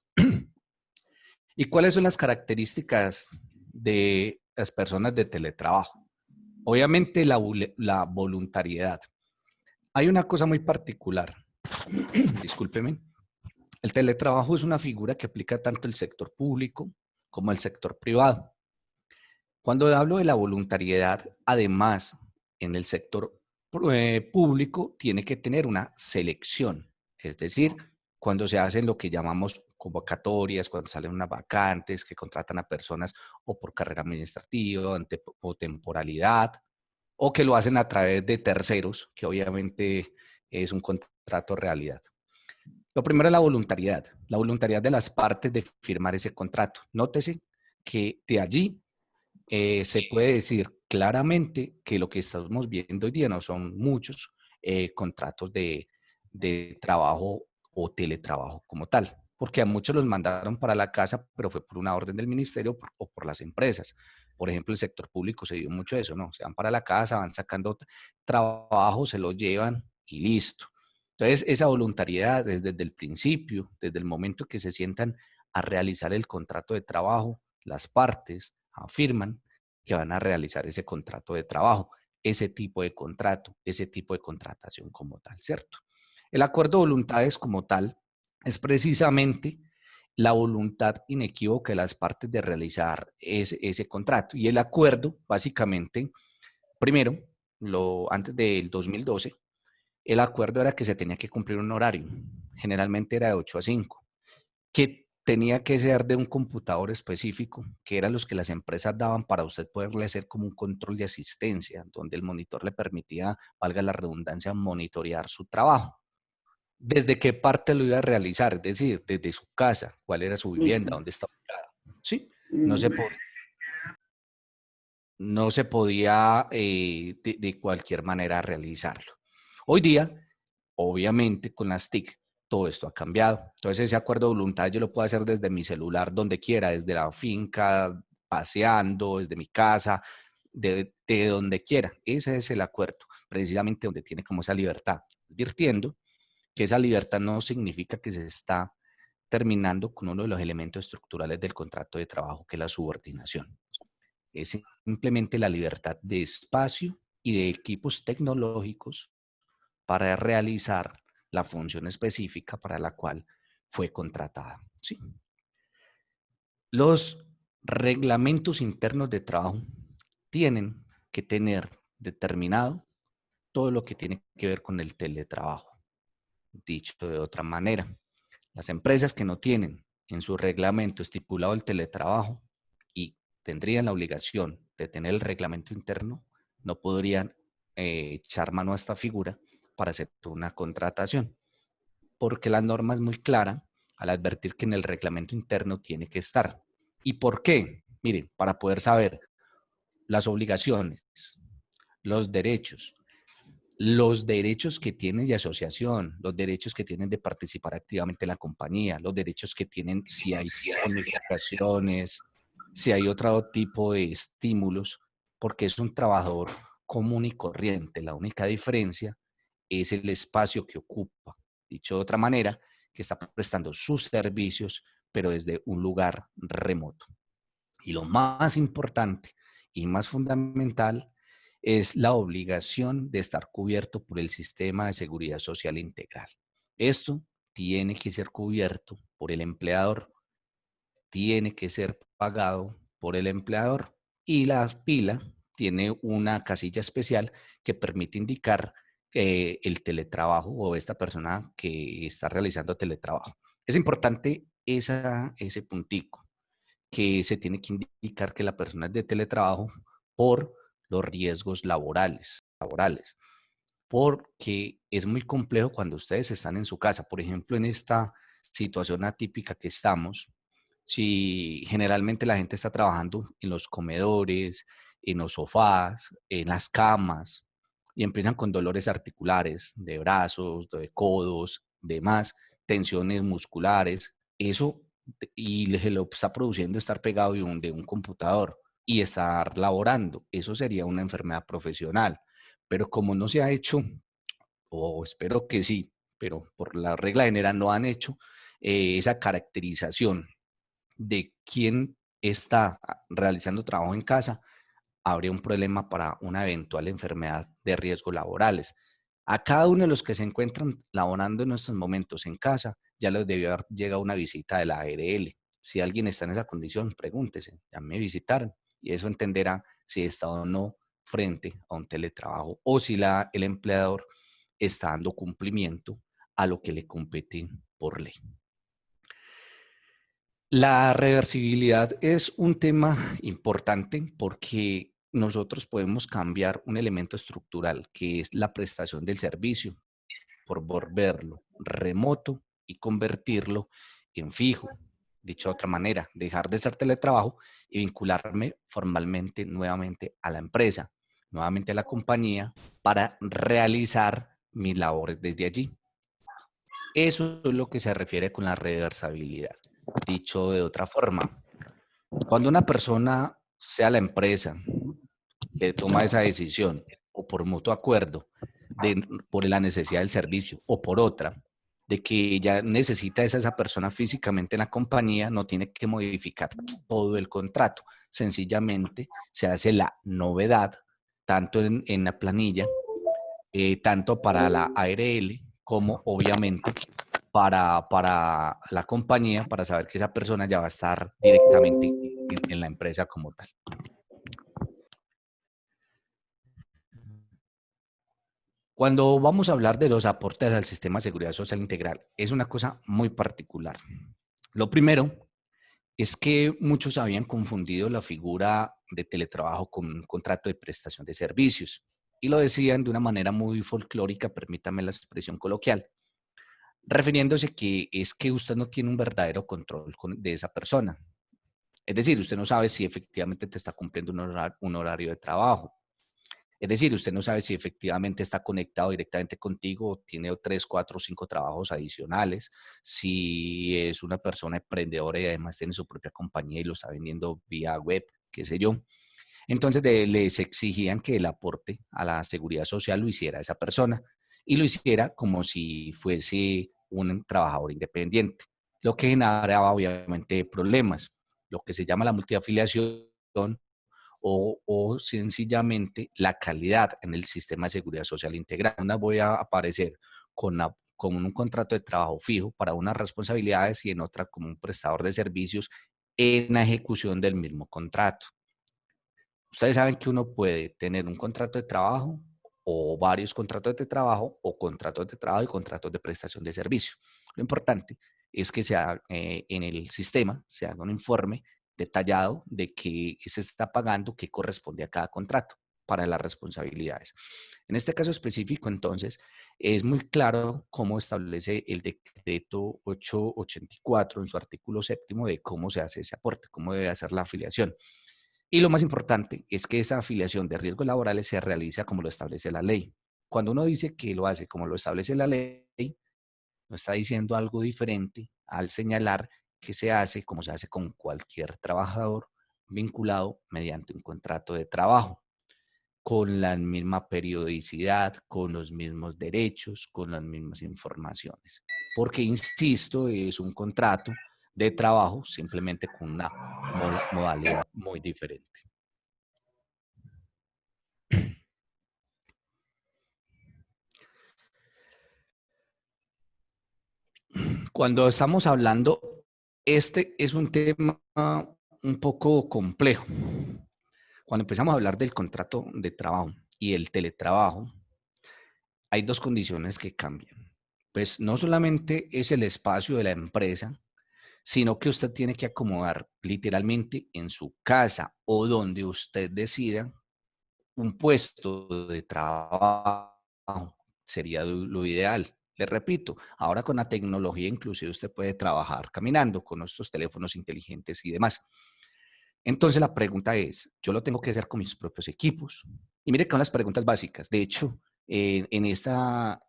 ¿Y cuáles son las características de las personas de teletrabajo? Obviamente la voluntariedad. Hay una cosa muy particular, discúlpeme. El teletrabajo es una figura que aplica tanto el sector público como el sector privado. Cuando hablo de la voluntariedad, además, en el sector público tiene que tener una selección, es decir, cuando se hacen lo que llamamos convocatorias, cuando salen unas vacantes que contratan a personas o por carrera administrativa o temporalidad, o que lo hacen a través de terceros, que obviamente es un contrato realidad. Lo primero es la voluntariedad de las partes de firmar ese contrato. Nótese que de allí se puede decir claramente que lo que estamos viendo hoy día no son muchos contratos de trabajo o teletrabajo como tal, porque a muchos los mandaron para la casa, pero fue por una orden del ministerio o por las empresas. Por ejemplo, el sector público se dio mucho eso, ¿no? Se van para la casa, van sacando trabajo, se lo llevan y listo. Entonces, esa voluntariedad desde el principio, desde el momento que se sientan a realizar el contrato de trabajo, las partes afirman que van a realizar ese contrato de trabajo, ese tipo de contrato, ese tipo de contratación como tal, ¿cierto? El acuerdo de voluntades como tal es precisamente la voluntad inequívoca de las partes de realizar ese contrato. Y el acuerdo, básicamente, primero, antes del 2012, el acuerdo era que se tenía que cumplir un horario, generalmente era de 8 a 5, que tenía que ser de un computador específico, que eran los que las empresas daban para usted poderle hacer como un control de asistencia, donde el monitor le permitía, valga la redundancia, monitorear su trabajo. ¿Desde qué parte lo iba a realizar? Es decir, desde su casa, cuál era su vivienda, dónde está ubicada. ¿Sí? No se podía, no se podía de cualquier manera realizarlo. Hoy día, obviamente, con las TIC, todo esto ha cambiado. Entonces, ese acuerdo de voluntad yo lo puedo hacer desde mi celular, donde quiera, desde la finca, paseando, desde mi casa, de donde quiera. Ese es el acuerdo, precisamente donde tiene como esa libertad, advirtiendo que esa libertad no significa que se está terminando con uno de los elementos estructurales del contrato de trabajo, que es la subordinación. Es simplemente la libertad de espacio y de equipos tecnológicos para realizar la función específica para la cual fue contratada. ¿Sí? Los reglamentos internos de trabajo tienen que tener determinado todo lo que tiene que ver con el teletrabajo. Dicho de otra manera, las empresas que no tienen en su reglamento estipulado el teletrabajo y tendrían la obligación de tener el reglamento interno, no podrían echar mano a esta figura para hacer una contratación, porque la norma es muy clara al advertir que en el reglamento interno tiene que estar. ¿Y por qué? Miren, para poder saber las obligaciones, los derechos que tienen de asociación, los derechos que tienen de participar activamente en la compañía, los derechos que tienen si hay bonificaciones, si hay otro tipo de estímulos, porque es un trabajador común y corriente. La única diferencia es el espacio que ocupa. Dicho de otra manera, que está prestando sus servicios, pero desde un lugar remoto. Y lo más importante y más fundamental es la obligación de estar cubierto por el sistema de seguridad social integral. Esto tiene que ser cubierto por el empleador, tiene que ser pagado por el empleador y la pila tiene una casilla especial que permite indicar el teletrabajo o esta persona que está realizando teletrabajo. Es importante ese puntico, que se tiene que indicar que la persona es de teletrabajo por los riesgos laborales, porque es muy complejo cuando ustedes están en su casa. Por ejemplo, en esta situación atípica que estamos, si generalmente la gente está trabajando en los comedores, en los sofás, en las camas, y empiezan con dolores articulares, de brazos, de codos, demás, tensiones musculares, eso, y se lo está produciendo estar pegado de un computador y estar laborando, eso sería una enfermedad profesional. Pero como no se ha hecho, o espero que sí, pero por la regla general no han hecho esa caracterización de quién está realizando trabajo en casa, habría un problema para una eventual enfermedad de riesgos laborales. A cada uno de los que se encuentran laborando en estos momentos en casa, ya les debió haber llegado una visita de la ARL. Si alguien está en esa condición, pregúntese, ya me visitaron, y eso entenderá si está o no frente a un teletrabajo o si el empleador está dando cumplimiento a lo que le compete por ley. La reversibilidad es un tema importante porque nosotros podemos cambiar un elemento estructural que es la prestación del servicio por volverlo remoto y convertirlo en fijo. Dicho de otra manera, dejar de ser teletrabajo y vincularme formalmente nuevamente a la empresa, nuevamente a la compañía para realizar mis labores desde allí. Eso es lo que se refiere con la reversibilidad. Dicho de otra forma, cuando una persona, sea la empresa, le toma esa decisión o por mutuo acuerdo, por la necesidad del servicio o por otra, de que ya necesita esa persona físicamente en la compañía, no tiene que modificar todo el contrato. Sencillamente se hace la novedad, tanto en la planilla, tanto para la ARL como obviamente para la compañía, para saber que esa persona ya va a estar directamente en la empresa como tal. Cuando vamos a hablar de los aportes al sistema de seguridad social integral, es una cosa muy particular. Lo primero es que muchos habían confundido la figura de teletrabajo con un contrato de prestación de servicios y lo decían de una manera muy folclórica, permítame la expresión coloquial, refiriéndose que es que usted no tiene un verdadero control de esa persona. Es decir, usted no sabe si efectivamente te está cumpliendo un horario de trabajo. Es decir, usted no sabe si efectivamente está conectado directamente contigo o tiene 3, 4, 5 trabajos adicionales, si es una persona emprendedora y además tiene su propia compañía y lo está vendiendo vía web, qué sé yo. Entonces les exigían que el aporte a la seguridad social lo hiciera esa persona y lo hiciera como si fuese un trabajador independiente, lo que generaba obviamente problemas, lo que se llama la multiafiliación o sencillamente la calidad en el sistema de seguridad social integral. Una voy a aparecer con un contrato de trabajo fijo para unas responsabilidades y en otra como un prestador de servicios en la ejecución del mismo contrato. Ustedes saben que uno puede tener un contrato de trabajo o varios contratos de trabajo o contratos de trabajo y contratos de prestación de servicio. Lo importante es que en el sistema se haga un informe detallado de qué se está pagando, qué corresponde a cada contrato para las responsabilidades. En este caso específico, entonces, es muy claro cómo establece el decreto 884 en su artículo 7 de cómo se hace ese aporte, cómo debe hacer la afiliación. Y lo más importante es que esa afiliación de riesgos laborales se realiza como lo establece la ley. Cuando uno dice que lo hace como lo establece la ley, no está diciendo algo diferente al señalar que se hace como se hace con cualquier trabajador vinculado mediante un contrato de trabajo, con la misma periodicidad, con los mismos derechos, con las mismas informaciones. Porque, insisto, es un contrato de trabajo simplemente con una modalidad muy diferente. Cuando estamos hablando, este es un tema un poco complejo. Cuando empezamos a hablar del contrato de trabajo y el teletrabajo, hay dos condiciones que cambian. Pues no solamente es el espacio de la empresa, sino que usted tiene que acomodar literalmente en su casa o donde usted decida un puesto de trabajo. Sería lo ideal. Les repito, ahora con la tecnología inclusive usted puede trabajar caminando con nuestros teléfonos inteligentes y demás. Entonces la pregunta es, ¿yo lo tengo que hacer con mis propios equipos? Y mire que son las preguntas básicas. De hecho, en esta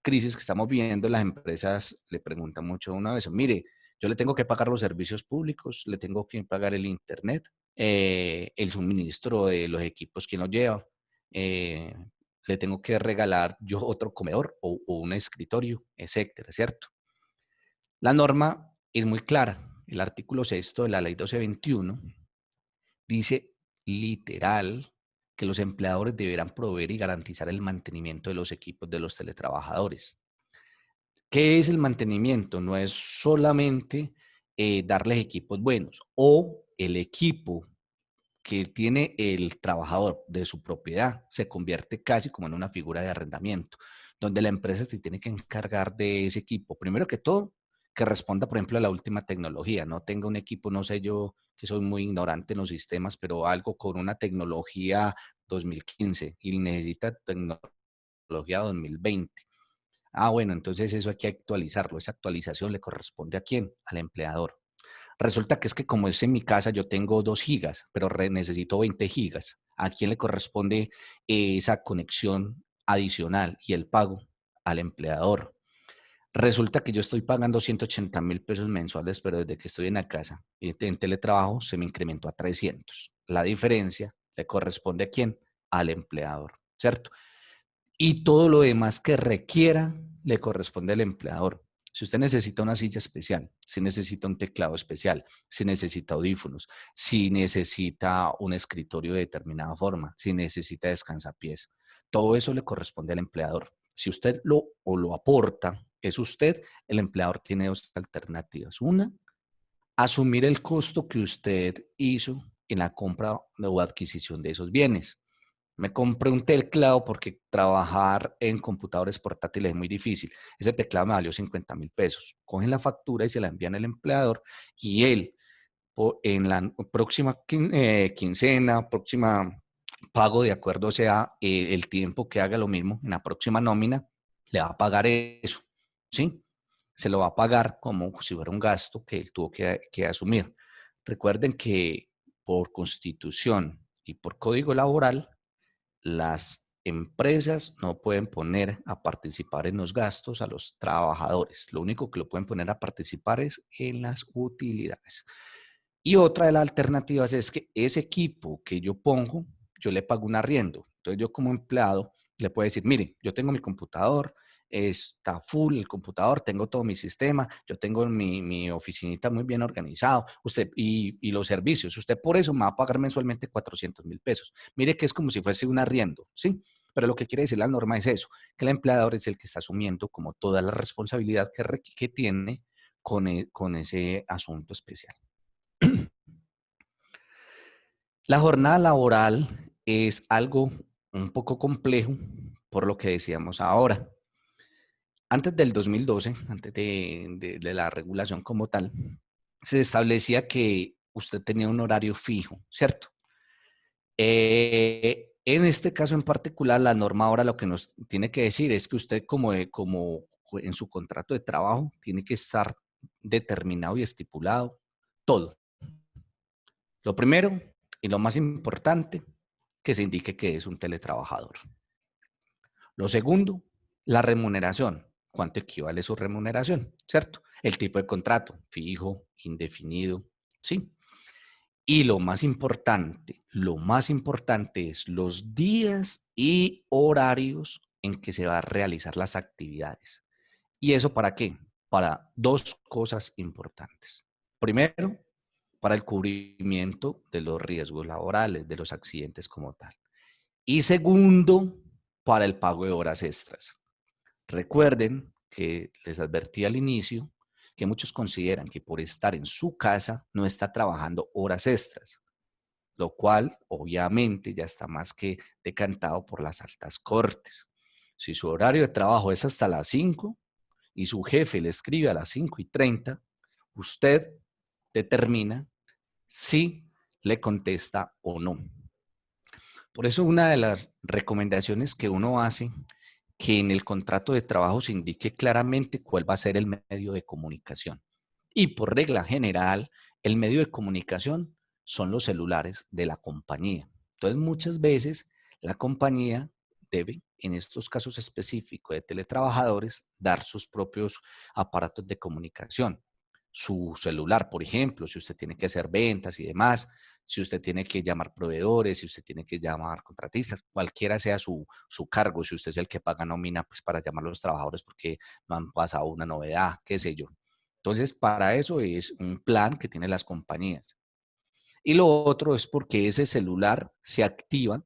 crisis que estamos viendo, las empresas le preguntan mucho una vez, mire, yo le tengo que pagar los servicios públicos, le tengo que pagar el internet, el suministro de los equipos que nos lleva, le tengo que regalar yo otro comedor o un escritorio, etcétera, ¿cierto? La norma es muy clara. El artículo 6 de la ley 1221 dice literal que los empleadores deberán proveer y garantizar el mantenimiento de los equipos de los teletrabajadores. ¿Qué es el mantenimiento? No es solamente darles equipos buenos o el equipo que tiene el trabajador de su propiedad se convierte casi como en una figura de arrendamiento, donde la empresa se tiene que encargar de ese equipo. Primero que todo, que responda, por ejemplo, a la última tecnología. No tenga un equipo, no sé yo, que soy muy ignorante en los sistemas, pero algo con una tecnología 2015 y necesita tecnología 2020. Ah, bueno, entonces eso hay que actualizarlo. Esa actualización le corresponde ¿a quién? Al empleador. Resulta que es que como es en mi casa, yo tengo 2 gigas, pero necesito 20 gigas. ¿A quién le corresponde esa conexión adicional y el pago? Al empleador. Resulta que yo estoy pagando 180.000 pesos mensuales, pero desde que estoy en la casa en teletrabajo se me incrementó a 300. La diferencia le corresponde ¿a quién? Al empleador, ¿cierto? Y todo lo demás que requiera le corresponde al empleador. Si usted necesita una silla especial, si necesita un teclado especial, si necesita audífonos, si necesita un escritorio de determinada forma, si necesita descansapiés, todo eso le corresponde al empleador. Si usted lo aporta, es usted, el empleador tiene dos alternativas. Una, asumir el costo que usted hizo en la compra o adquisición de esos bienes. Me compré un teclado porque trabajar en computadores portátiles es muy difícil. Ese teclado me valió 50.000 pesos. Cogen la factura y se la envían al empleador y él en la próxima quincena, próxima pago, de acuerdo sea el tiempo que haga lo mismo, en la próxima nómina, le va a pagar eso, ¿sí? Se lo va a pagar como si fuera un gasto que él tuvo que asumir. Recuerden que por constitución y por código laboral, las empresas no pueden poner a participar en los gastos a los trabajadores. Lo único que lo pueden poner a participar es en las utilidades. Y otra de las alternativas es que ese equipo que yo pongo, yo le pago un arriendo. Entonces yo como empleado le puedo decir, mire, yo tengo mi computador, está full el computador, tengo todo mi sistema, yo tengo mi oficinita muy bien organizado, usted y los servicios, usted por eso me va a pagar mensualmente 400.000 pesos. Mire que es como si fuese un arriendo, ¿sí? Pero lo que quiere decir la norma es eso, que el empleador es el que está asumiendo como toda la responsabilidad que tiene con ese asunto especial. La jornada laboral es algo un poco complejo por lo que decíamos ahora. Antes del 2012, antes de la regulación como tal, se establecía que usted tenía un horario fijo, ¿cierto? En este caso en particular, la norma ahora lo que nos tiene que decir es que usted como en su contrato de trabajo tiene que estar determinado y estipulado todo. Lo primero y lo más importante, que se indique que es un teletrabajador. Lo segundo, la remuneración. ¿Cuánto equivale su remuneración? ¿Cierto? El tipo de contrato, fijo, indefinido, ¿sí? Y lo más importante es los días y horarios en que se va a realizar las actividades. ¿Y eso para qué? Para dos cosas importantes. Primero, para el cubrimiento de los riesgos laborales, de los accidentes como tal. Y segundo, para el pago de horas extras. Recuerden que les advertí al inicio que muchos consideran que por estar en su casa no está trabajando horas extras, lo cual obviamente ya está más que decantado por las altas cortes. Si su horario de trabajo es hasta las 5 y su jefe le escribe a las 5:30, usted determina si le contesta o no. Por eso una de las recomendaciones que uno hace, que en el contrato de trabajo se indique claramente cuál va a ser el medio de comunicación. Y por regla general, el medio de comunicación son los celulares de la compañía. Entonces, muchas veces la compañía debe, en estos casos específicos de teletrabajadores, dar sus propios aparatos de comunicación. Su celular, por ejemplo, si usted tiene que hacer ventas y demás, si usted tiene que llamar proveedores, si usted tiene que llamar contratistas, cualquiera sea su cargo, si usted es el que paga nómina, pues para llamar a los trabajadores porque no han pasado una novedad, qué sé yo. Entonces, para eso es un plan que tienen las compañías. Y lo otro es porque ese celular se activa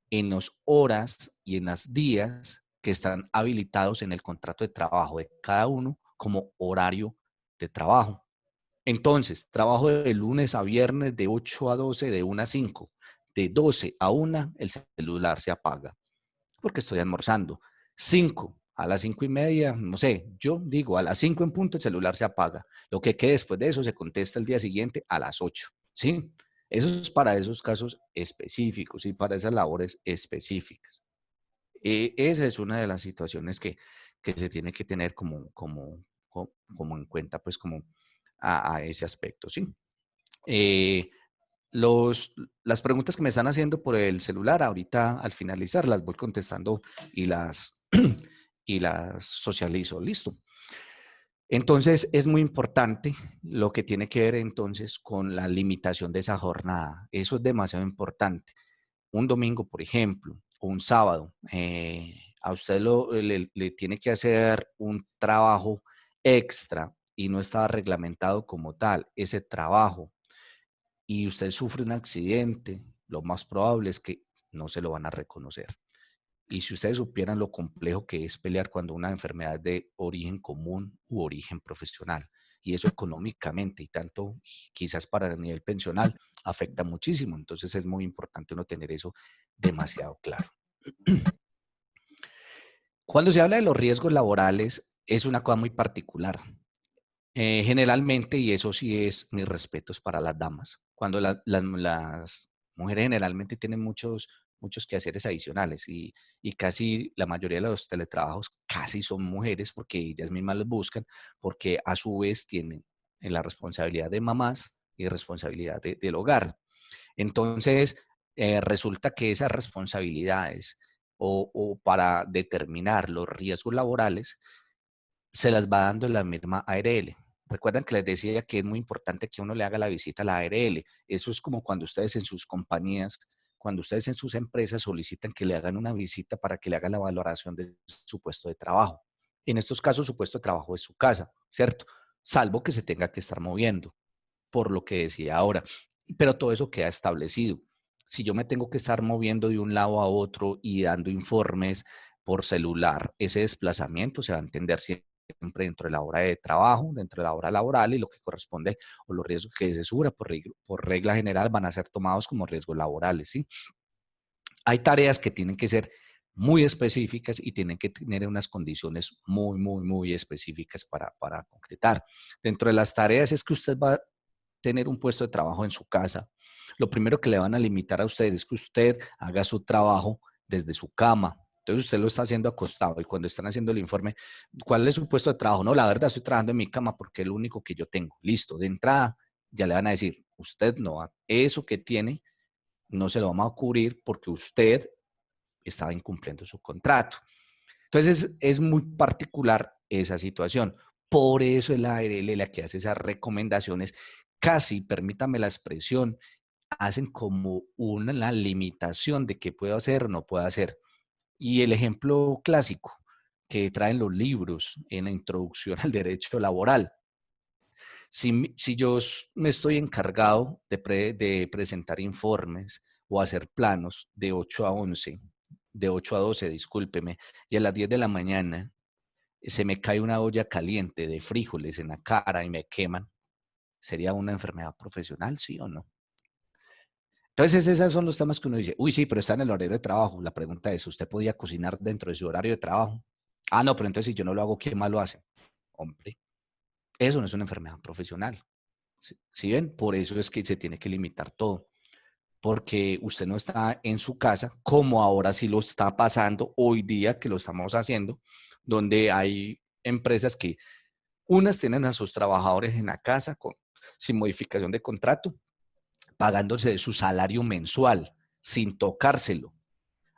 en las horas y en los días que están habilitados en el contrato de trabajo de cada uno como horario de trabajo. Entonces, trabajo de lunes a viernes de 8 a 12, de 1 a 5. De 12 a 1, el celular se apaga porque estoy almorzando. 5, a las 5:30, no sé, yo digo, a las 5 en punto el celular se apaga. Lo que quede después de eso se contesta el día siguiente a las 8, ¿sí? Eso es para esos casos específicos y para esas labores específicas. Esa es una de las situaciones que se tiene que tener como en cuenta, pues como a ese aspecto, ¿sí? Las preguntas que me están haciendo por el celular, ahorita al finalizar las voy contestando y y las socializo. Listo. Entonces, es muy importante lo que tiene que ver entonces con la limitación de esa jornada. Eso es demasiado importante. Un domingo, por ejemplo, o un sábado, a usted le tiene que hacer un trabajo extra y no estaba reglamentado como tal, ese trabajo, y usted sufre un accidente, lo más probable es que no se lo van a reconocer. Y si ustedes supieran lo complejo que es pelear cuando una enfermedad de origen común u origen profesional, y eso económicamente y tanto quizás para el nivel pensional afecta muchísimo. Entonces es muy importante uno tener eso demasiado claro. Cuando se habla de los riesgos laborales, es una cosa muy particular. Generalmente, y eso sí es mis respetos para las damas, cuando las mujeres generalmente tienen muchos quehaceres adicionales y casi la mayoría de los teletrabajos casi son mujeres porque ellas mismas los buscan, porque a su vez tienen la responsabilidad de mamás y responsabilidad del hogar. Entonces, resulta que esas responsabilidades o para determinar los riesgos laborales se las va dando la misma ARL. Recuerdan que les decía que es muy importante que uno le haga la visita a la ARL. Eso es como cuando ustedes en sus compañías, cuando ustedes en sus empresas solicitan que le hagan una visita para que le hagan la valoración de su puesto de trabajo. En estos casos, su puesto de trabajo es su casa, ¿cierto? Salvo que se tenga que estar moviendo, por lo que decía ahora. Pero todo eso queda establecido. Si yo me tengo que estar moviendo de un lado a otro y dando informes por celular, ese desplazamiento se va a entender siempre dentro de la hora de trabajo, dentro de la hora laboral y lo que corresponde o los riesgos que se subra por regla general van a ser tomados como riesgos laborales, ¿sí? Hay tareas que tienen que ser muy específicas y tienen que tener unas condiciones muy específicas para concretar. Dentro de las tareas es que usted va a tener un puesto de trabajo en su casa. Lo primero que le van a limitar a usted es que usted haga su trabajo desde su cama. Entonces usted lo está haciendo acostado y cuando están haciendo el informe, ¿cuál es su puesto de trabajo? No, la verdad estoy trabajando en mi cama porque es lo único que yo tengo. Listo, de entrada ya le van a decir, usted no, eso que tiene no se lo vamos a cubrir porque usted estaba incumpliendo su contrato. Entonces es muy particular esa situación. Por eso es la ARL la que hace esas recomendaciones, casi, permítame la expresión, hacen como una limitación de qué puedo hacer o no puedo hacer. Y el ejemplo clásico que traen los libros en la introducción al derecho laboral. Si yo me estoy encargado de presentar informes o hacer planos de 8 a 11, de 8 a 12, discúlpeme, y a las 10 de la mañana se me cae una olla caliente de frijoles en la cara y me queman, ¿sería una enfermedad profesional, sí o no? Entonces, esos son los temas que uno dice, uy, sí, pero está en el horario de trabajo. La pregunta es, ¿usted podía cocinar dentro de su horario de trabajo? Ah, no, pero entonces si yo no lo hago, ¿quién más lo hace? Hombre, eso no es una enfermedad profesional. ¿Sí ven? Por eso es que se tiene que limitar todo. Porque usted no está en su casa, como ahora sí lo está pasando hoy día que lo estamos haciendo, donde hay empresas que unas tienen a sus trabajadores en la casa sin modificación de contrato, pagándose de su salario mensual, sin tocárselo.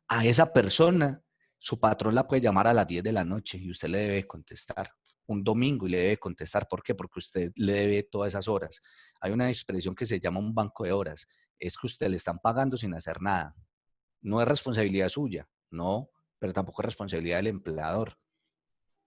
A esa persona, su patrón la puede llamar a las 10 de la noche y usted le debe contestar. Un domingo y le debe contestar. ¿Por qué? Porque usted le debe todas esas horas. Hay una expresión que se llama un banco de horas. Es que usted le están pagando sin hacer nada. No es responsabilidad suya, no, pero tampoco es responsabilidad del empleador.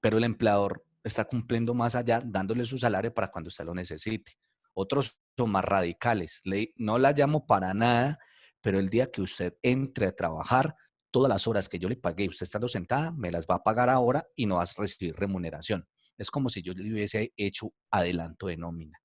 Pero el empleador está cumpliendo más allá, dándole su salario para cuando usted lo necesite. Otros son más radicales. No la llamo para nada, pero el día que usted entre a trabajar, todas las horas que yo le pagué, usted estando sentada, me las va a pagar ahora y no vas a recibir remuneración. Es como si yo le hubiese hecho adelanto de nómina.